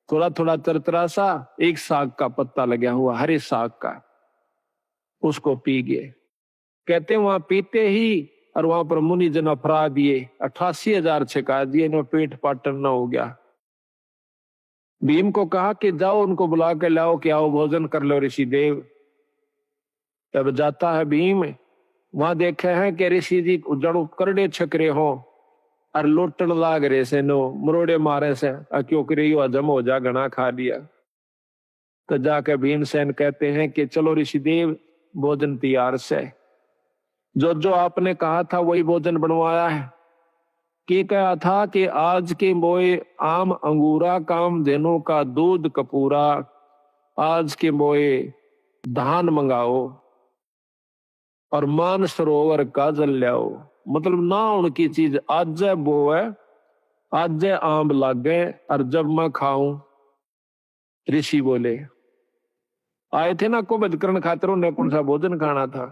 थोड़ा थोड़ा तरतरा सा, एक साग का पत्ता लगा हुआ हरे साग का, उसको पी गए। कहते वहां पीते ही और वहां पर मुनि जन अफरा दिए, 88,000 छिका दिए, इन्हें पेट पाटन न हो गया। भीम को कहा कि जाओ उनको बुला के लाओ कि आओ भोजन कर लो ऋषि देव। तब जाता है भीम, वहां देखे हैं कि ऋषि जी जड़ करड़े छकरे हो और लोटन लाग रहे से, नो मरोड़े मारे से, क्यों करियो हजम हो जा, घना खा लिया। तो जाके भीमसेन कहते हैं कि चलो ऋषि देव भोजन तैयार से, जो जो आपने कहा था वही भोजन बनवाया है। कि कहा था कि आज के मोए आम अंगूरा, काम देनों का दूध कपूरा, आज के मोए धान मंगाओ और मान सरोवर का जल लाओ। मतलब ना उनकी चीज आज वो है, आज आम लागे और जब मैं खाऊं। ऋषि बोले आए थे ना कुबज करण खातिर, उन्हें कौन सा भोजन खाना था।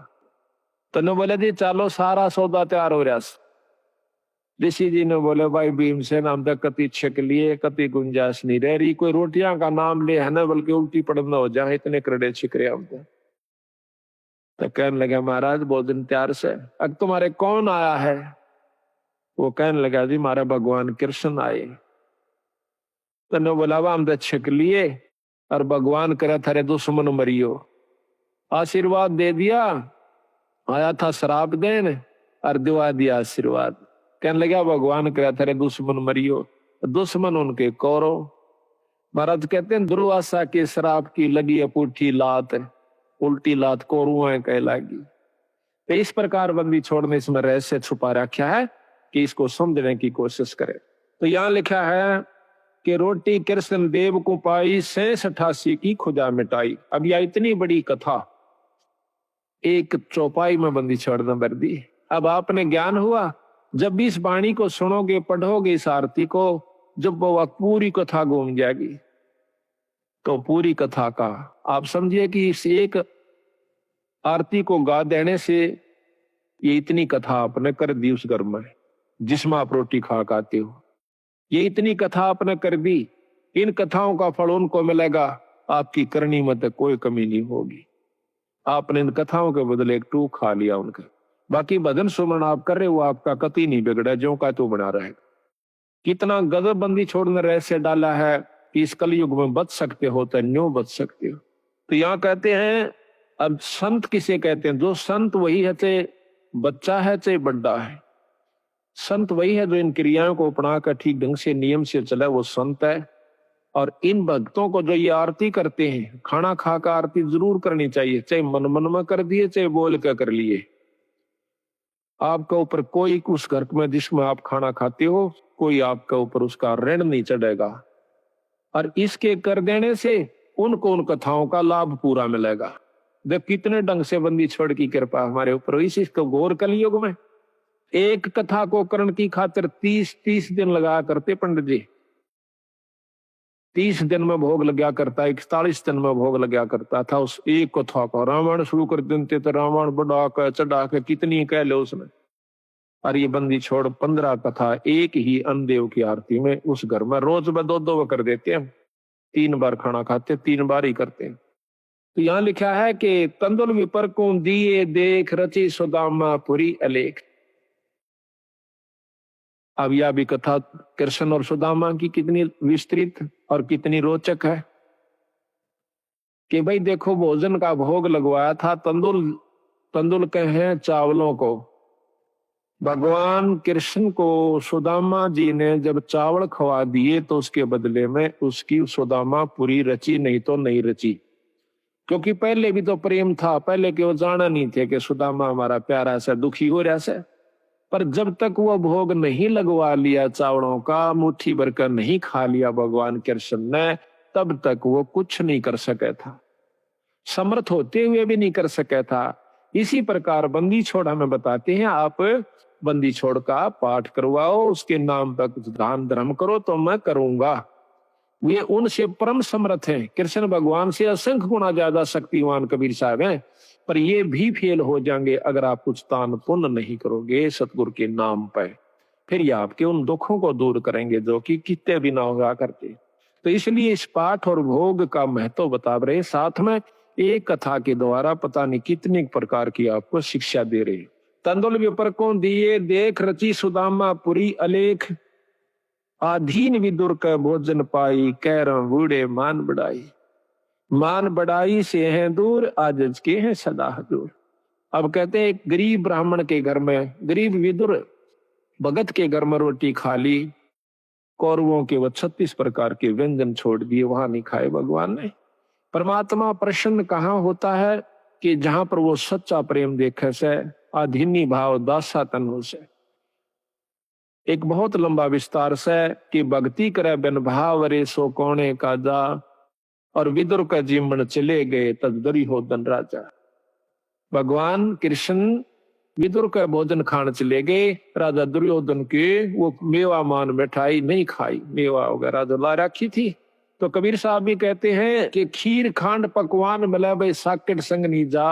तने बोले जी चलो सारा सौदा तैयार हो रहा। ऋषि जी ने बोले भाई भीमसेन, हम तो कति छिक लिए, कति गुंजाइश नहीं रह रही, कोई रोटियां का नाम ले है ना, बल्कि उल्टी पड़ना हो जाए, इतने करड़े छिक रहे हम तो कहने लगे महाराज भोजन तैयार से। अब तुम्हारे कौन आया है? वो कहने लगा जी हमारा भगवान कृष्ण आए। तने बोला हम तो छिक लिए और भगवान करे थारे दुश्मन मरियो, आशीर्वाद दे दिया, आया था शराब देन और दिवा दिया आशीर्वाद। कहने लगा भगवान करे थारे दुश्मन मरियो, दुश्मन उनके कौरव। महाराज कहते हैं दुर्वासा के शराब की लगी अपूठी लात, उल्टी लात कौरुआ कह लागी। तो इस प्रकार बंदी छोड़ने इसमें रहस्य छुपा रखा है कि इसको समझने की कोशिश करें। तो यहां लिखा है कि रोटी कृष्ण देव को पाई, 88 की खुदा मिटाई। अब यह इतनी बड़ी कथा एक चौपाई में बंदी छोड़ना भर दी। अब आपने ज्ञान हुआ, जब भी इस वाणी को सुनोगे, पढ़ोगे इस आरती को, जब वो पूरी कथा घूम जाएगी, तो पूरी कथा का आप समझिए कि इस एक आरती को गा देने से ये इतनी कथा आपने कर दी उस घर में जिसमें आप रोटी खा खाते हो। ये इतनी कथा आपने कर दी, इन कथाओं का फल उनको मिलेगा, आपकी करनी में तो कोई कमी नहीं होगी। आपने इन कथाओं के बदले एक टूक खा लिया उनका। बाकी भजन सुमन आप कर रहे हो, आपका कति नहीं बिगड़ा, जो का तो बना रहेगा। कितना गजब बंदी छोड़ने रहस्य डाला है कि इस कलयुग में बच सकते हो तो न्यों बच सकते हो। तो यहाँ कहते हैं, अब संत किसे कहते हैं? जो संत वही है, चाहे बच्चा है चाहे बड़ा है। संत वही है जो इन क्रियाओं को अपना कर ठीक ढंग से नियम से चला, वो संत है। और इन भक्तों को जो ये आरती करते हैं, खाना खा कर आरती जरूर करनी चाहिए, चाहे मन मन में कर दिए चाहे बोल कर लिए। आपके ऊपर कोई उस घर में जिसमें आप खाना खाते हो, कोई आपके ऊपर उसका ऋण नहीं चढ़ेगा। और इसके कर देने से उनको उन कथाओं का लाभ पूरा मिलेगा। देख कितने ढंग से बंदी छोड़ की कृपा हमारे ऊपर। इसी को घोर कलयुग में एक कथा को करण की खातिर 30 दिन लगा करते पंडित जी। 30 दिन में भोग लगा करता, 41 दिन में भोग लगा करता था उस एक कथा को। रामायण शुरू कर देते तो रामायण बढ़ा के चढ़ा के कितनी कह लो उसने। और ये बंदी छोड़ 15 कथा एक ही अन्नदेव की आरती में उस घर में रोज में 2-2 कर देते हैं। 3 बार खाना खाते, 3 बार ही करते हैं। तो यहाँ लिखा है कि तंदुल विपर को दिए देख, रची सुदामा पुरी अलेख। अब यह भी कथा कृष्ण और सुदामा की कितनी विस्तृत और कितनी रोचक है कि भाई देखो भोजन का भोग लगवाया था तंदुल के हैं चावलों को। भगवान कृष्ण को सुदामा जी ने जब चावल खवा दिए तो उसके बदले में उसकी सुदामा पूरी रची, नहीं तो नहीं रची। क्योंकि पहले भी तो प्रेम था, पहले के वो जाना नहीं थे कि सुदामा हमारा प्यारा सा दुखी हो रहा से। पर जब तक वो भोग नहीं लगवा लिया चावलों का, मुट्ठी भर कर नहीं खा लिया भगवान कृष्ण ने, तब तक वो कुछ नहीं कर सके था, समर्थ होते हुए भी नहीं कर सके था। इसी प्रकार बंदी छोड़ हमें बताते हैं, आप बंदी छोड़ का पाठ करवाओ, उसके नाम पर कुछ दान धर्म करो तो मैं करूंगा। वे उनसे परम समर्थ हैं, कृष्ण भगवान से असंख्य गुना ज्यादा शक्तिवान कबीर साहब हैं। पर ये भी फेल हो जाएंगे अगर आप कुछ दान पुण्य नहीं करोगे सतगुरु के नाम पर। फिर ये आपके उन दुखों को दूर करेंगे जो कि कितने भी ना हुआ करते। तो इसलिए इस पाठ और भोग का महत्व बता रहे, साथ में एक कथा के द्वारा पता नहीं कितने प्रकार की आपको शिक्षा दे रहे। तंदुल विपर को दिए देख रची सुदामा पुरी अलेख, आधीन विदुर का भोजन पाई, कह रहा बूढ़े मान बढ़ाई। मान बढ़ाई से है दूर, आजज के हैं सदा दूर। अब कहते हैं एक गरीब ब्राह्मण के घर में, गरीब विदुर भगत के घर में रोटी खा ली, कौरवों के वो 36 प्रकार के व्यंजन छोड़ दिए, वहां नहीं खाए भगवान ने। परमात्मा प्रसन्न कहाँ होता है कि जहां पर वो सच्चा प्रेम देखे से, आधीनी भाव दासा तनु से। एक बहुत लंबा विस्तार से कि भक्ति करे बिन भाव रे सो कोने का जा, और विदुर का जीवन चले गए तदरी हो धन राजा। भगवान कृष्ण विदुर का भोजन खाने चले गए, राजा दुर्योधन के वो मेवा मान मिठाई नहीं खाई, मेवा वगैरह जो ला रखी थी। तो कबीर साहब भी कहते हैं कि खीर खांड पकवान मिला भाई साकेट संग नी जा,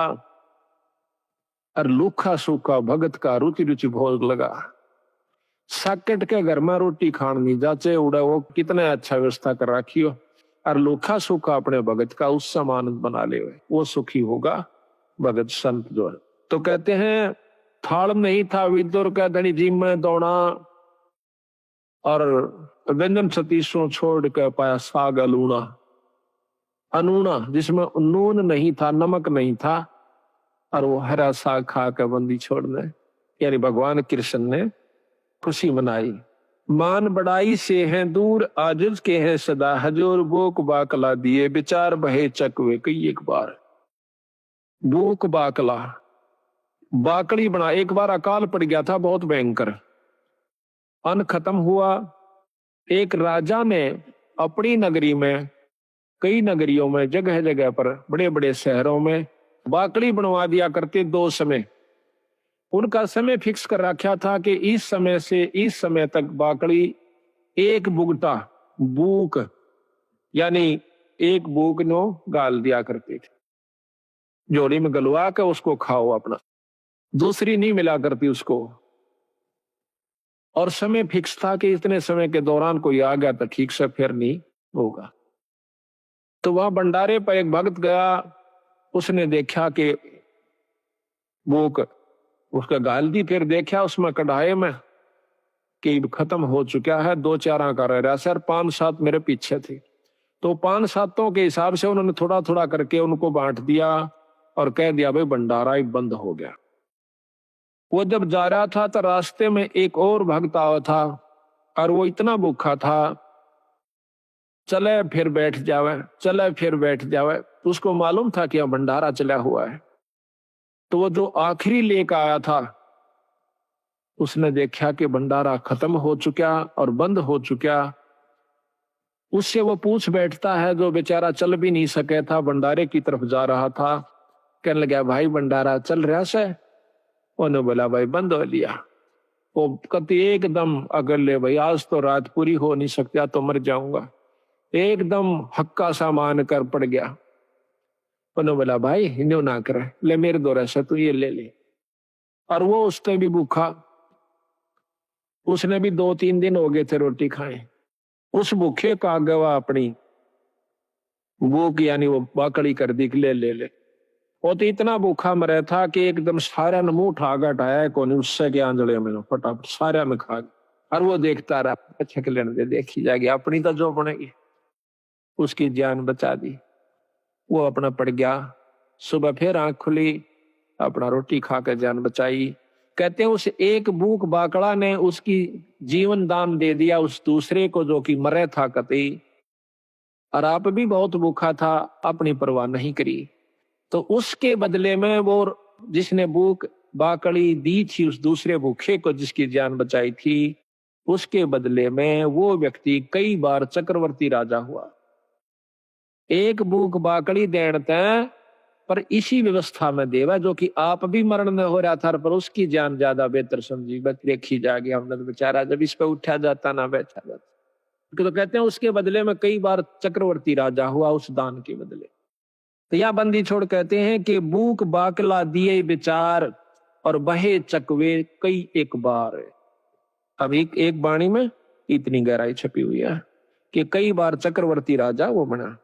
और लूखा सूखा भगत का रुचि रुचि भोग लगा। साकेट के घर में रोटी खान नहीं जाचे उड़ा, वो कितना अच्छा व्यवस्था कर रखी हो, और लूखा सूखा अपने भगत का उस समान बना ले, वो सुखी होगा भगत संत जो है। तो कहते हैं थाल नहीं था विदुर का धनी जी में दौड़ा, और व्यंजन सतीशों छोड़ के पाया साग अलूना, अनूना जिसमें नून नहीं था, नमक नहीं था, और वो हरा साग खा के बंदी छोड़ने, यानी भगवान कृष्ण ने खुशी मनाई। मान बढ़ाई से हैं दूर, आजिज के हैं सदा हजूर, बोक बाकला दिए विचार बहे चकवे कई एक बार। बोक बाकला बाकड़ी बना, एक बार अकाल पड़ गया था बहुत भयंकर, अन्न खत्म हुआ। एक राजा ने अपनी नगरी में, कई नगरियों में, जगह जगह पर, बड़े बड़े शहरों में बाकड़ी बनवा दिया करते दो समय। उनका समय फिक्स कर रखा था कि इस समय से इस समय तक बाकड़ी एक बुगटा बूक, यानी एक बूक नो गाल दिया करते थे, जोड़ी में गलवा के उसको खाओ अपना, दूसरी नहीं मिला करती उसको। और समय फिक्स था कि इतने समय के दौरान कोई आ गया तो ठीक से, फिर नहीं होगा। तो वहां भंडारे पर एक भक्त गया, उसने देखा कि भूख उसका गाल दी, फिर देखा उसमें कढ़ाई में कि खत्म हो चुका है, दो चार का रह रहा सर, 5-7 मेरे पीछे थे। तो 5-7 के हिसाब से उन्होंने थोड़ा थोड़ा करके उनको बांट दिया और कह दिया भाई भंडारा ही बंद हो गया। वो जब जा रहा था तो रास्ते में एक और भक्त आया था, और वो इतना भूखा था, चले फिर बैठ जावे, चले फिर बैठ जावे। उसको मालूम था कि यहाँ भंडारा चला हुआ है। तो वो जो आखिरी लेकर आया था, उसने देखा कि भंडारा खत्म हो चुका और बंद हो चुका। उससे वो पूछ बैठता है, जो बेचारा चल भी नहीं सके था, भंडारे की तरफ जा रहा था, कहने लगा भाई भंडारा चल रहा से? उन्होंने बोला भाई बंद हो लिया। वो कहते एकदम अगर ले भाई आज तो रात पूरी हो नहीं सकता, तो मर जाऊंगा। एकदम हक्का सा मान कर पड़ गया। उन्होंने बोला भाई हिंदू ना करे, ले मेरे दौरा से तू ये ले ले। और वो उसने भी भूखा, उसने भी 2-3 दिन हो गए थे रोटी खाए। उस भूखे का गवा अपनी भूख यानी वो बाकड़ी कर दी, ले ले ले। वो तो इतना भूखा मरा था कि एकदम सारा ने मुंह उठा गटाया कोनी, उससे के आंजड़े में फटाफट सारा में खा गया। और वो देखता रहा, अच्छा के लेने दे, देखी जाएगी अपनी तो जो बनेगी। उसकी जान बचा दी, वो अपना पड़ गया। सुबह फिर आंख खुली, अपना रोटी खाकर जान बचाई। कहते हैं उस एक भूख बाकड़ा ने उसकी जीवन दान दे दिया उस दूसरे को जो कि मरे था कतई। और आप भी बहुत भूखा था, अपनी परवाह नहीं करी। तो उसके बदले में वो जिसने भूख बाकड़ी दी थी उस दूसरे भूखे को, जिसकी जान बचाई थी, उसके बदले में वो व्यक्ति कई बार चक्रवर्ती राजा हुआ। एक भूख बाकड़ी देते पर इसी व्यवस्था में देवा, जो कि आप भी मरण में हो रहा था, पर उसकी जान ज्यादा बेहतर समझी, देखी जाएगी। हमने तो बेचारा जब इस पे उठा जाता ना बैठा जाता। तो कहते हैं उसके बदले में कई बार चक्रवर्ती राजा हुआ उस दान के बदले। तो यह बंदी छोड़ कहते हैं कि भूख बाकला दिए विचार, और बहे चकवे कई एक बार। अब एक बाणी में इतनी गहराई छपी हुई है कि कई बार चक्रवर्ती राजा वो बना।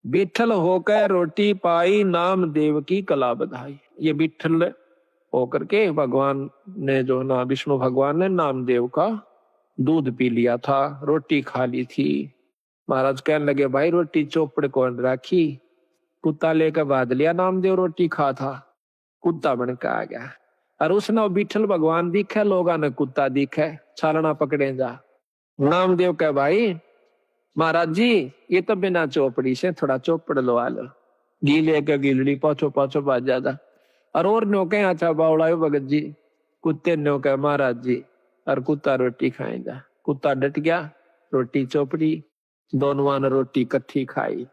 विठल होकर रोटी पाई, नाम देव की कला बधाई। ये विठल होकर के भगवान ने जो ना विष्णु भगवान ने नामदेव का दूध पी लिया था, रोटी खा ली थी। महाराज कहने लगे भाई रोटी चौपड़ कौन राखी, कुत्ता लेकर बांध लिया, नामदेव रोटी खा था, कुत्ता बन के आ गया। और उसने विठल भगवान दिखे, लोगा ने कुत्ता दिखे, छालना पकड़े जा। नामदेव कह भाई महाराज जी ये तो बिना चौपड़ी से थोड़ा चौपड़ लवा लो, घी लेकर गिलड़ी पाछो पाछो बाज जाता। और नो कहे अच्छा बावड़ा भगत जी, कुत्ते नो कहे महाराज जी, और कुत्ता रोटी खाएगा। कुत्ता डट गया, रोटी चौपड़ी, दोनों ने रोटी कट्ठी खाई।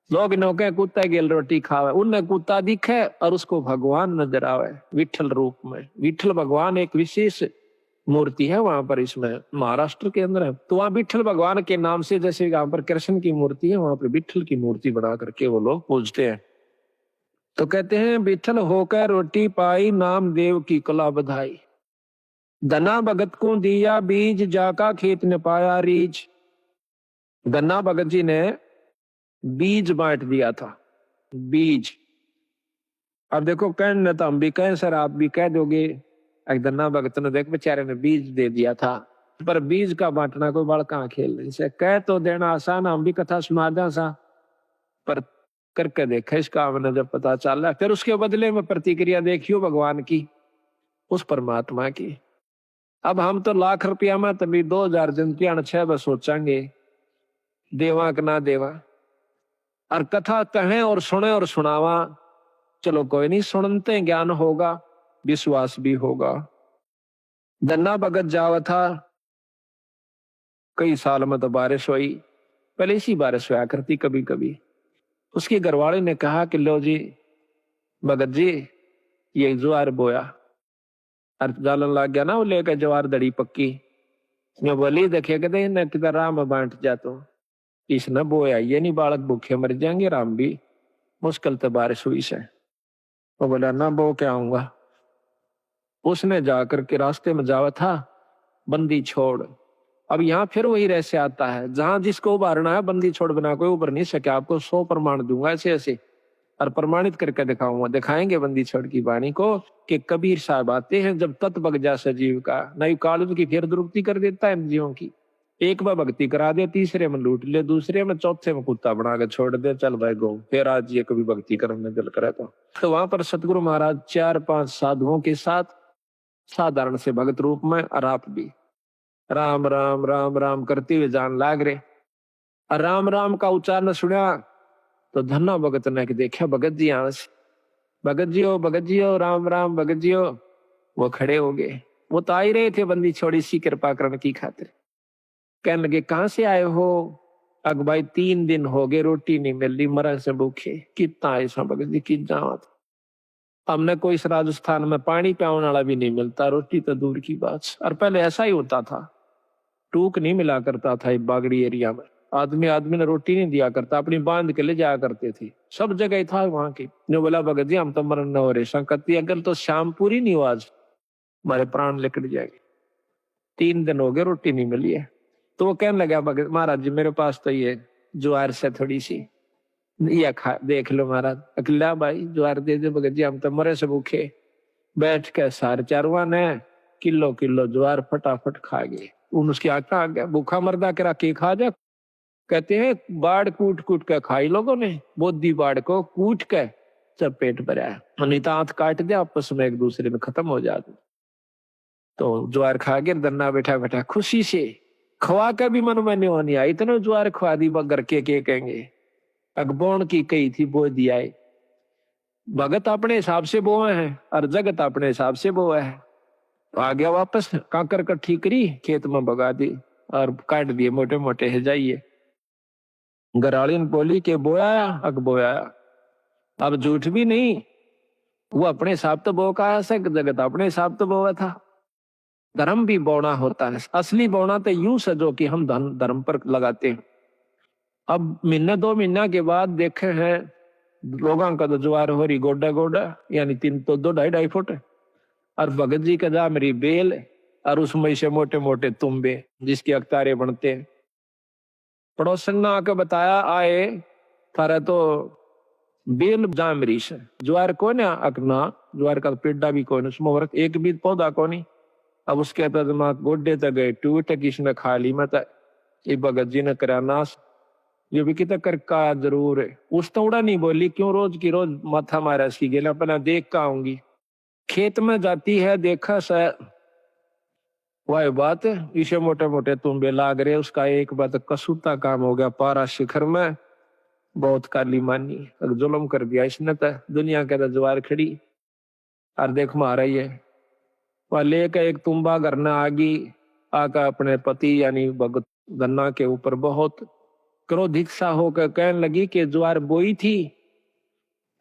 लोग नो कहे कुत्ता गेल रोटी खावे, उनने कुत्ता दिखे और उसको भगवान नजर आवे विठल रूप में। विठल भगवान एक विशेष मूर्ति है वहां पर, इसमें महाराष्ट्र के अंदर है। तो वहां विठल भगवान के नाम से, जैसे यहाँ पर कृष्ण की मूर्ति है, वहां पर विठल की मूर्ति बना करके वो लोग पूजते हैं। तो कहते हैं विठल होकर रोटी पाई, नाम देव की कला बधाई। धना भगत को दिया बीज, जाका खेत ने पाया रीज। धना भगत जी ने बीज बांट दिया था, बीज। अब देखो कहने तो हम भी कहें सर, आप भी कह दोगे एक धना भगत ने देख बेचारे ने बीज दे दिया था, पर बीज का बांटना कोई बड़ा कहाँ खेल। इसे कह तो देना आसान, हम भी कथा सुना दें सा, पर करके देखा इसका हमने जब पता चला, फिर उसके बदले में प्रतिक्रिया देखियो भगवान की, उस परमात्मा की। अब हम तो लाख रुपया में तभी 2000 जनतियां 6 बस सोचेंगे देवा कि ना देवा, और कथा कहें और सुने और सुनावा, चलो कोई नहीं, सुनते ज्ञान होगा, विश्वास भी होगा। धन्ना भगत जावा था, कई साल में तो बारिश हुई, पहले इसी बारिश हुआ करती कभी कभी। उसके घरवाले ने कहा कि लो जी भगत जी ये ज्वार बोया, और जालन लग गया ना वो लेकर ज्वार दड़ी पक्की, मैं बोली देखे कहते न किधर राम बांट जा, तो इसने बोया ये नहीं, बालक भूखे मर जाएंगे, राम भी मुश्किल तो बारिश हुई से। वो बोला ना बो क्या आऊंगा। उसने जाकर के रास्ते में जावा था, बंदी छोड़। अब यहाँ फिर वही रहस्य आता है, जहां जिसको उभारना है बंदी छोड़ बिना कोई उभर नहीं सके। आपको 100 प्रमाण दूंगा ऐसे ऐसे, और प्रमाणित करके दिखाऊंगा, दिखाएंगे बंदी छोड़ की वाणी को कि कबीर साहब आते हैं जब तत् बग जा सजीव का, नई काल की फिर दुरुक्ति कर देता है जीवों की। एक बार भक्ति करा दे, तीसरे में लूट ले, दूसरे में, चौथे में कुत्ता बना के छोड़ दे, चल भाई गो, फिर आज ये कभी भक्ति करने दिल करे तो वहां पर सतगुरु महाराज 4-5 साधुओं के साथ साधारण से भगत रूप में, और आप भी राम राम राम राम करते हुए जान लाग रहे। और राम राम का उच्चारण सुना तो धन्ना भगत ने देखा भगत जी यहां से, भगत जी हो राम राम भगत जी हो। वो खड़े हो गए, वो तो आ ही रहे थे बंदी छोड़ी सी कृपा करने की खातिर। कहने लगे कहां से आए हो। अग भाई 3 दिन हो गए रोटी नहीं मिल रही, मरण से भूखे। कितना ऐसा भगत जी की जावत, हमने कोई इस राजस्थान में पानी पियाने वाला भी नहीं मिलता, रोटी तो दूर की बात। और पहले ऐसा ही होता था, टूक नहीं मिला करता था बागड़ी एरिया में, आदमी ने रोटी नहीं दिया करता, अपनी बांध के ले जाया करते थे, सब जगह था वहां की। जो बोला भगत जी हम तो मरण न हो रहे, संकट अगर तो शाम पूरी नहीं हो आज हमारे प्राण निकल जाएंगे। 3 दिन हो गए रोटी नहीं मिली है। तो वो कहने लगा भगत महाराज जी मेरे पास तो ये ज्वार से थोड़ी सी या खा देख लो महाराज। अकेला भाई ज्वार दे दे भगत जी, हम तो मरे से भूखे। बैठ के सारे चारवा ने किलो किलो ज्वार फटाफट खा गए। उन उसकी आंख आ गया, भूखा मर्दा करा के खा जा। कहते हैं बाढ़ कूट कूट के खाई लोगों ने, बोधी बाढ़ को कूट के सब पेट भरा, नहीं तो हाथ काट दे आपस में एक दूसरे में खत्म हो जाते। तो ज्वार खा के धन्ना बैठा बैठा खुशी से खवा के भी मन में नहीं होनी आई, इतने ज्वार खवा दी बगर के कहेंगे। अगबोन की कही थी बो दिया, भगत अपने हिसाब से बोए हैं और जगत अपने हिसाब से बोए है। तो आ गया वापस, काकर का ठीकरी खेत में भगा दी और काट दिए मोटे मोटे है जाइए। गरालीन बोली के बोया अग बोया, अब झूठ भी नहीं, वो अपने हिसाब तो बो का से, जगत अपने हिसाब तो बोया था। धर्म भी बोना होता है, असली बोना तो यूं सजो कि हम धर्म पर लगाते हैं। अब महीने 2 महीना के बाद देखे हैं लोगों का तो ज्वार हो रही गोडा गोडा, यानी 3 तो 2-2.5 फुट। और भगत जी का जा मेरी बेल और उसमें से मोटे मोटे तुम्बे जिसके अखतारे बनते हैं। पड़ोसन ने आके बताया आए थारा तो बेल जाम रीस है, ज्वार को ना अकना ज्वार का पेड़ा भी कौन उसमें वर्क एक भी पौधा को नहीं। अब उसके बाद गोड्डे तक गए टूट किसने खा ली मत ये भगत जी ने करा नाश। ये भी कितना कर का जरूर है उस तो उड़ा नहीं बोली क्यों रोज की रोज माथा मारा सी गेला अपना देख का आऊंगी। खेत में जाती है देखा सा वह बात इसे मोटे मोटे तुम्बे लाग रहे उसका एक बात कसूता काम हो गया पारा शिखर में बहुत काली मानी और जुल्म कर दिया इसने तो दुनिया के ज्वार खड़ी और देख मारा ही है। वह लेकर एक तुम्बा करना आगी आका अपने पति यानी भगत गन्ना के ऊपर बहुत क्रोधित सा होकर कहने लगी कि ज्वार बोई थी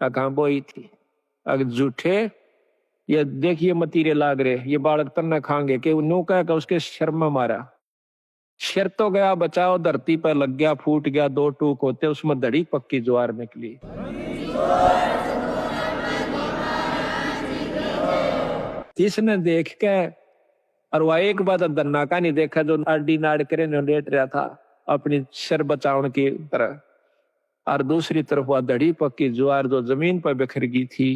कहाँ बोई थी अगर झूठे ये देखिए मतीरे लाग रहे ये बालक तन्ना खाएंगे कि नो कह उसके शर में मारा शर तो गया बचाओ धरती पर लग गया फूट गया दो टूक होते उसमें धड़ी पक्की ज्वार निकली। इसने देख के और वह एक बात दन्ना का नहीं देखा जो आडी नाड़ करे लेट रहा था अपनी शर बचावन की तरह और दूसरी तरफ वह धड़ी पक्की ज्वार जो जमीन पर बिखर गई थी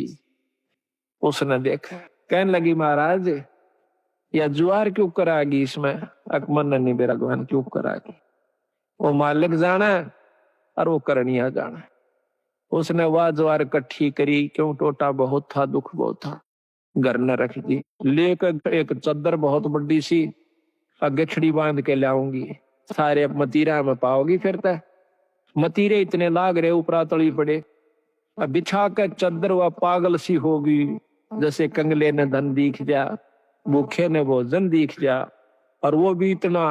उसने देखा कहने लगी महाराज या ज्वार क्यों करागी इसमें अकमन नहीं मेरा भगवान क्यों करागी वो मालिक जाना और वो करनिया जाना। उसने वह ज्वार इकट्ठी करी क्यों टोटा बहुत था दुख बहुत था घर न रख दी लेकर एक चद्दर बहुत बड़ी सी गठड़ी बांध के लाऊंगी सारे मतीरा में पाओगी फिर तक मतीरे इतने लाग रहे ऊपरा तली पड़े अब बिछा कर चद्दर वह पागल सी होगी जैसे कंगले ने धन दिख जा भूखे ने भोजन दिख जा और वो भी इतना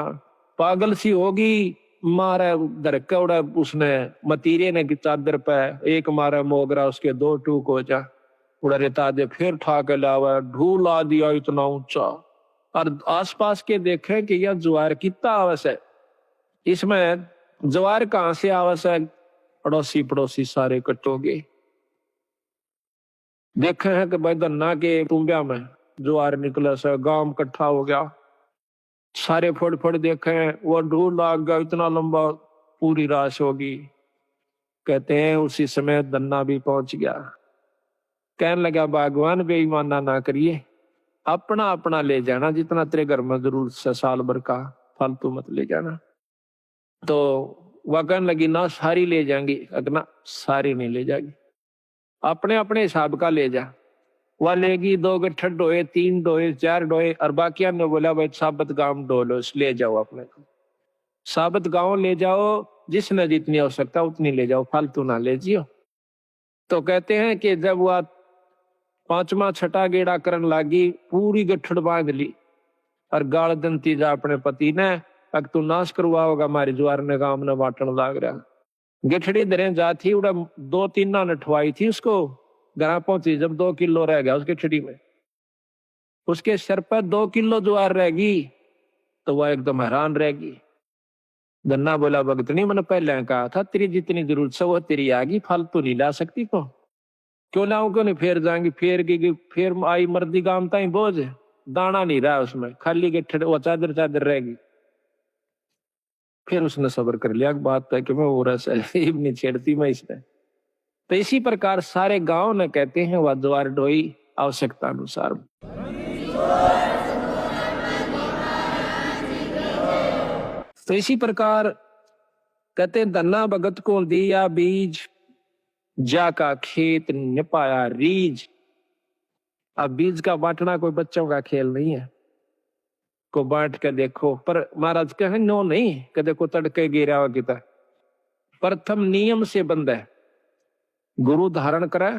पागल सी होगी मारा धरका उड़ा उसने मतीरे ने की चादर पे एक मारा मोगरा उसके दो टूक हो जा उड़ा रेता दे फिर ठा के लावा ढूल आ दिया इतना ऊंचा और आसपास के देखे कि यह ज्वार कितना आवश्यक है इसमें ज्वार कहां से आवश्यक पड़ोसी पड़ोसी सारे कटोगे देखे हैं कि भाई धन्ना के तुम्बिया में ज्वार निकला सा गांव इकट्ठा हो गया सारे फड़ फड़ देखे वो ढूल लाग गया इतना लंबा पूरी राश होगी। कहते हैं उसी समय धन्ना भी पहुंच गया कहने लगा भगवान बेईमाना ना करिए अपना अपना ले जाना जितना तेरे घर में जरूरत से साल भर का फालतू मत ले जाना। तो वह कहने लगी ना सारी ले जाएंगी अगना सारी नहीं ले जाएगी अपने अपने हिसाब का ले जा। वह लेगी 2 गट्ठर डोए 3 डोए 4 डोए और बाकिया ने बोला भाई साबत गांव डोलो ले जाओ अपने को साबत गांव ले जाओ जिसने जितनी आवश्यकता उतनी ले जाओ फालतू ना ले जियो। तो कहते हैं कि जब वह 5वां छठा गेड़ा करन लागी पूरी गठड़ बांध ली और गाल दंती जा अपने पति ने अग तू नाश करवा होगा हमारी ज्वार ने गांव ने बांटन लाग रहा गठड़ी दरे जा थी उड़ा 2-3 ना नठवाई थी उसको घर पहुंची जब 2 किलो रह गया उसके खिचड़ी में उसके सर पर 2 किलो ज्वार रहेगी तो वह एकदम हैरान रहेगी। धन्ना बोला भगत नहीं मैंने पहले कहा था तेरी जितनी जरूरत है वो तेरी आगी फालतू नहीं ला सकती को क्यों लाऊं क्यों नहीं फेर जाएंगी फेर की फेर आई मर्दी गांव ताई बोझ दाना नहीं रहा उसमें खाली के वो चादर चादर रहेगी। फिर उसने सब्र कर लिया बात है कि मैं वो रस नहीं छेड़ती मैं इसने। तो इसी प्रकार सारे गांव ने कहते हैं वह द्वार ढोई आवश्यकता अनुसार। तो इसी प्रकार कहते हैं धन्ना भगत को दिया बीज जाका खेत न पाया रीज। अब बीज का बांटना कोई बच्चों का खेल नहीं है को बांट के देखो पर महाराज कहे नो नहीं कि देखो तड़के गिरा हुआ किता प्रथम नियम से बंद है गुरु धारण करे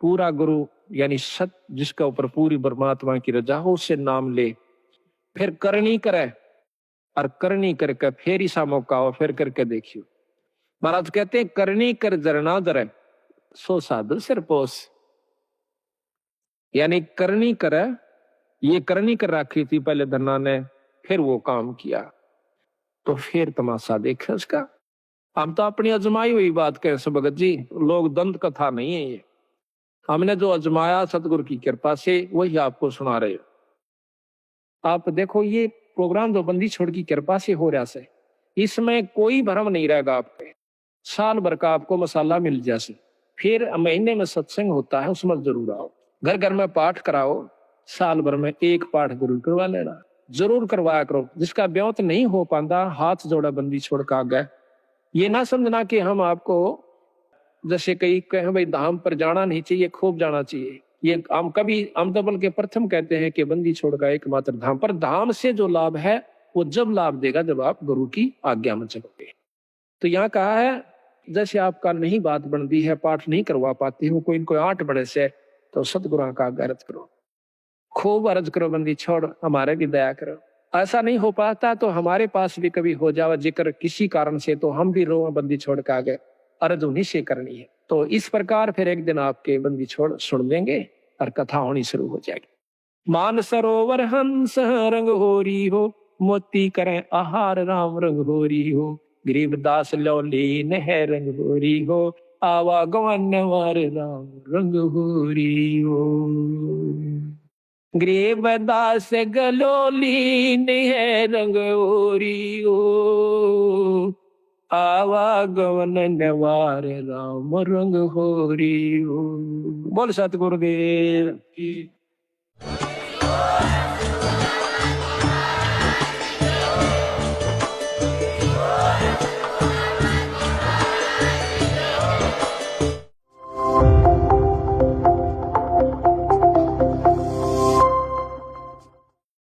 पूरा गुरु यानी सत जिसका ऊपर पूरी परमात्मा की रजा हो उससे नाम ले फिर करनी करे और करनी करके फिर ऐसा मौका हो फिर करके देखियो। महाराज कहते हैं करनी कर जरना जरे सो साधु सिर पोस यानी करनी करे ये करनी कर रखी थी पहले धन्ना ने फिर वो काम किया तो फिर तमाशा देखे उसका। हम तो अपनी अजमाई हुई बात कहें भगत जी लोग दंत कथा नहीं है ये हमने जो अजमाया सतगुरु की कृपा से वही आपको सुना रहे। आप देखो ये प्रोग्राम जो बंदी छोड़ की कृपा से हो रहा है, इसमें कोई भ्रम नहीं रहेगा आपके। साल भर का आपको मसाला मिल जाए, फिर महीने में सत्संग होता है, उसमें जरूर आओ। घर घर में पाठ कराओ, साल भर में एक पाठ जरूर करवा लेना, जरूर करवाया करो। जिसका ब्योत नहीं हो पाता, हाथ जोड़ा बंदी छोड़ का गए। ये ना समझना कि हम आपको जैसे कई कहें भाई धाम पर जाना नहीं चाहिए, खूब जाना चाहिए। ये हम तो बल्कि प्रथम कहते हैं कि बंदी छोड़ का एकमात्र धाम, पर धाम से जो लाभ है वो जब लाभ देगा जब आप गुरु की आज्ञा में चलोगे। तो यहाँ कहा है जैसे आपका नहीं बात बनती है, पाठ नहीं करवा पाती हो, कोई इनको 8 बड़े से, तो सतगुरु का अर्ज करो, खूब अर्ज करो, बंदी छोड़ हमारे भी दया करो। ऐसा नहीं हो पाता तो हमारे पास भी कभी हो जावा जिक्र किसी कारण से, तो हम भी रो बंदी छोड़ के आगे अर्ज उन्हीं से करनी है। तो इस प्रकार फिर एक दिन आपके बंदी छोड़ सुन लेंगे और कथा होनी शुरू हो जाएगी। मान सरोवर हंस रंग होरी हो, मोती करें आहार राम रंग होरी हो, गरीबदास लौली नह रंग होरी हो, आवा गवन वार राम रंग होरी हो। गरीबदास गलोली नह रंग होरी हो, आवागमन नवार राम रंग होरी हो। बोल सतगुरुदेव की।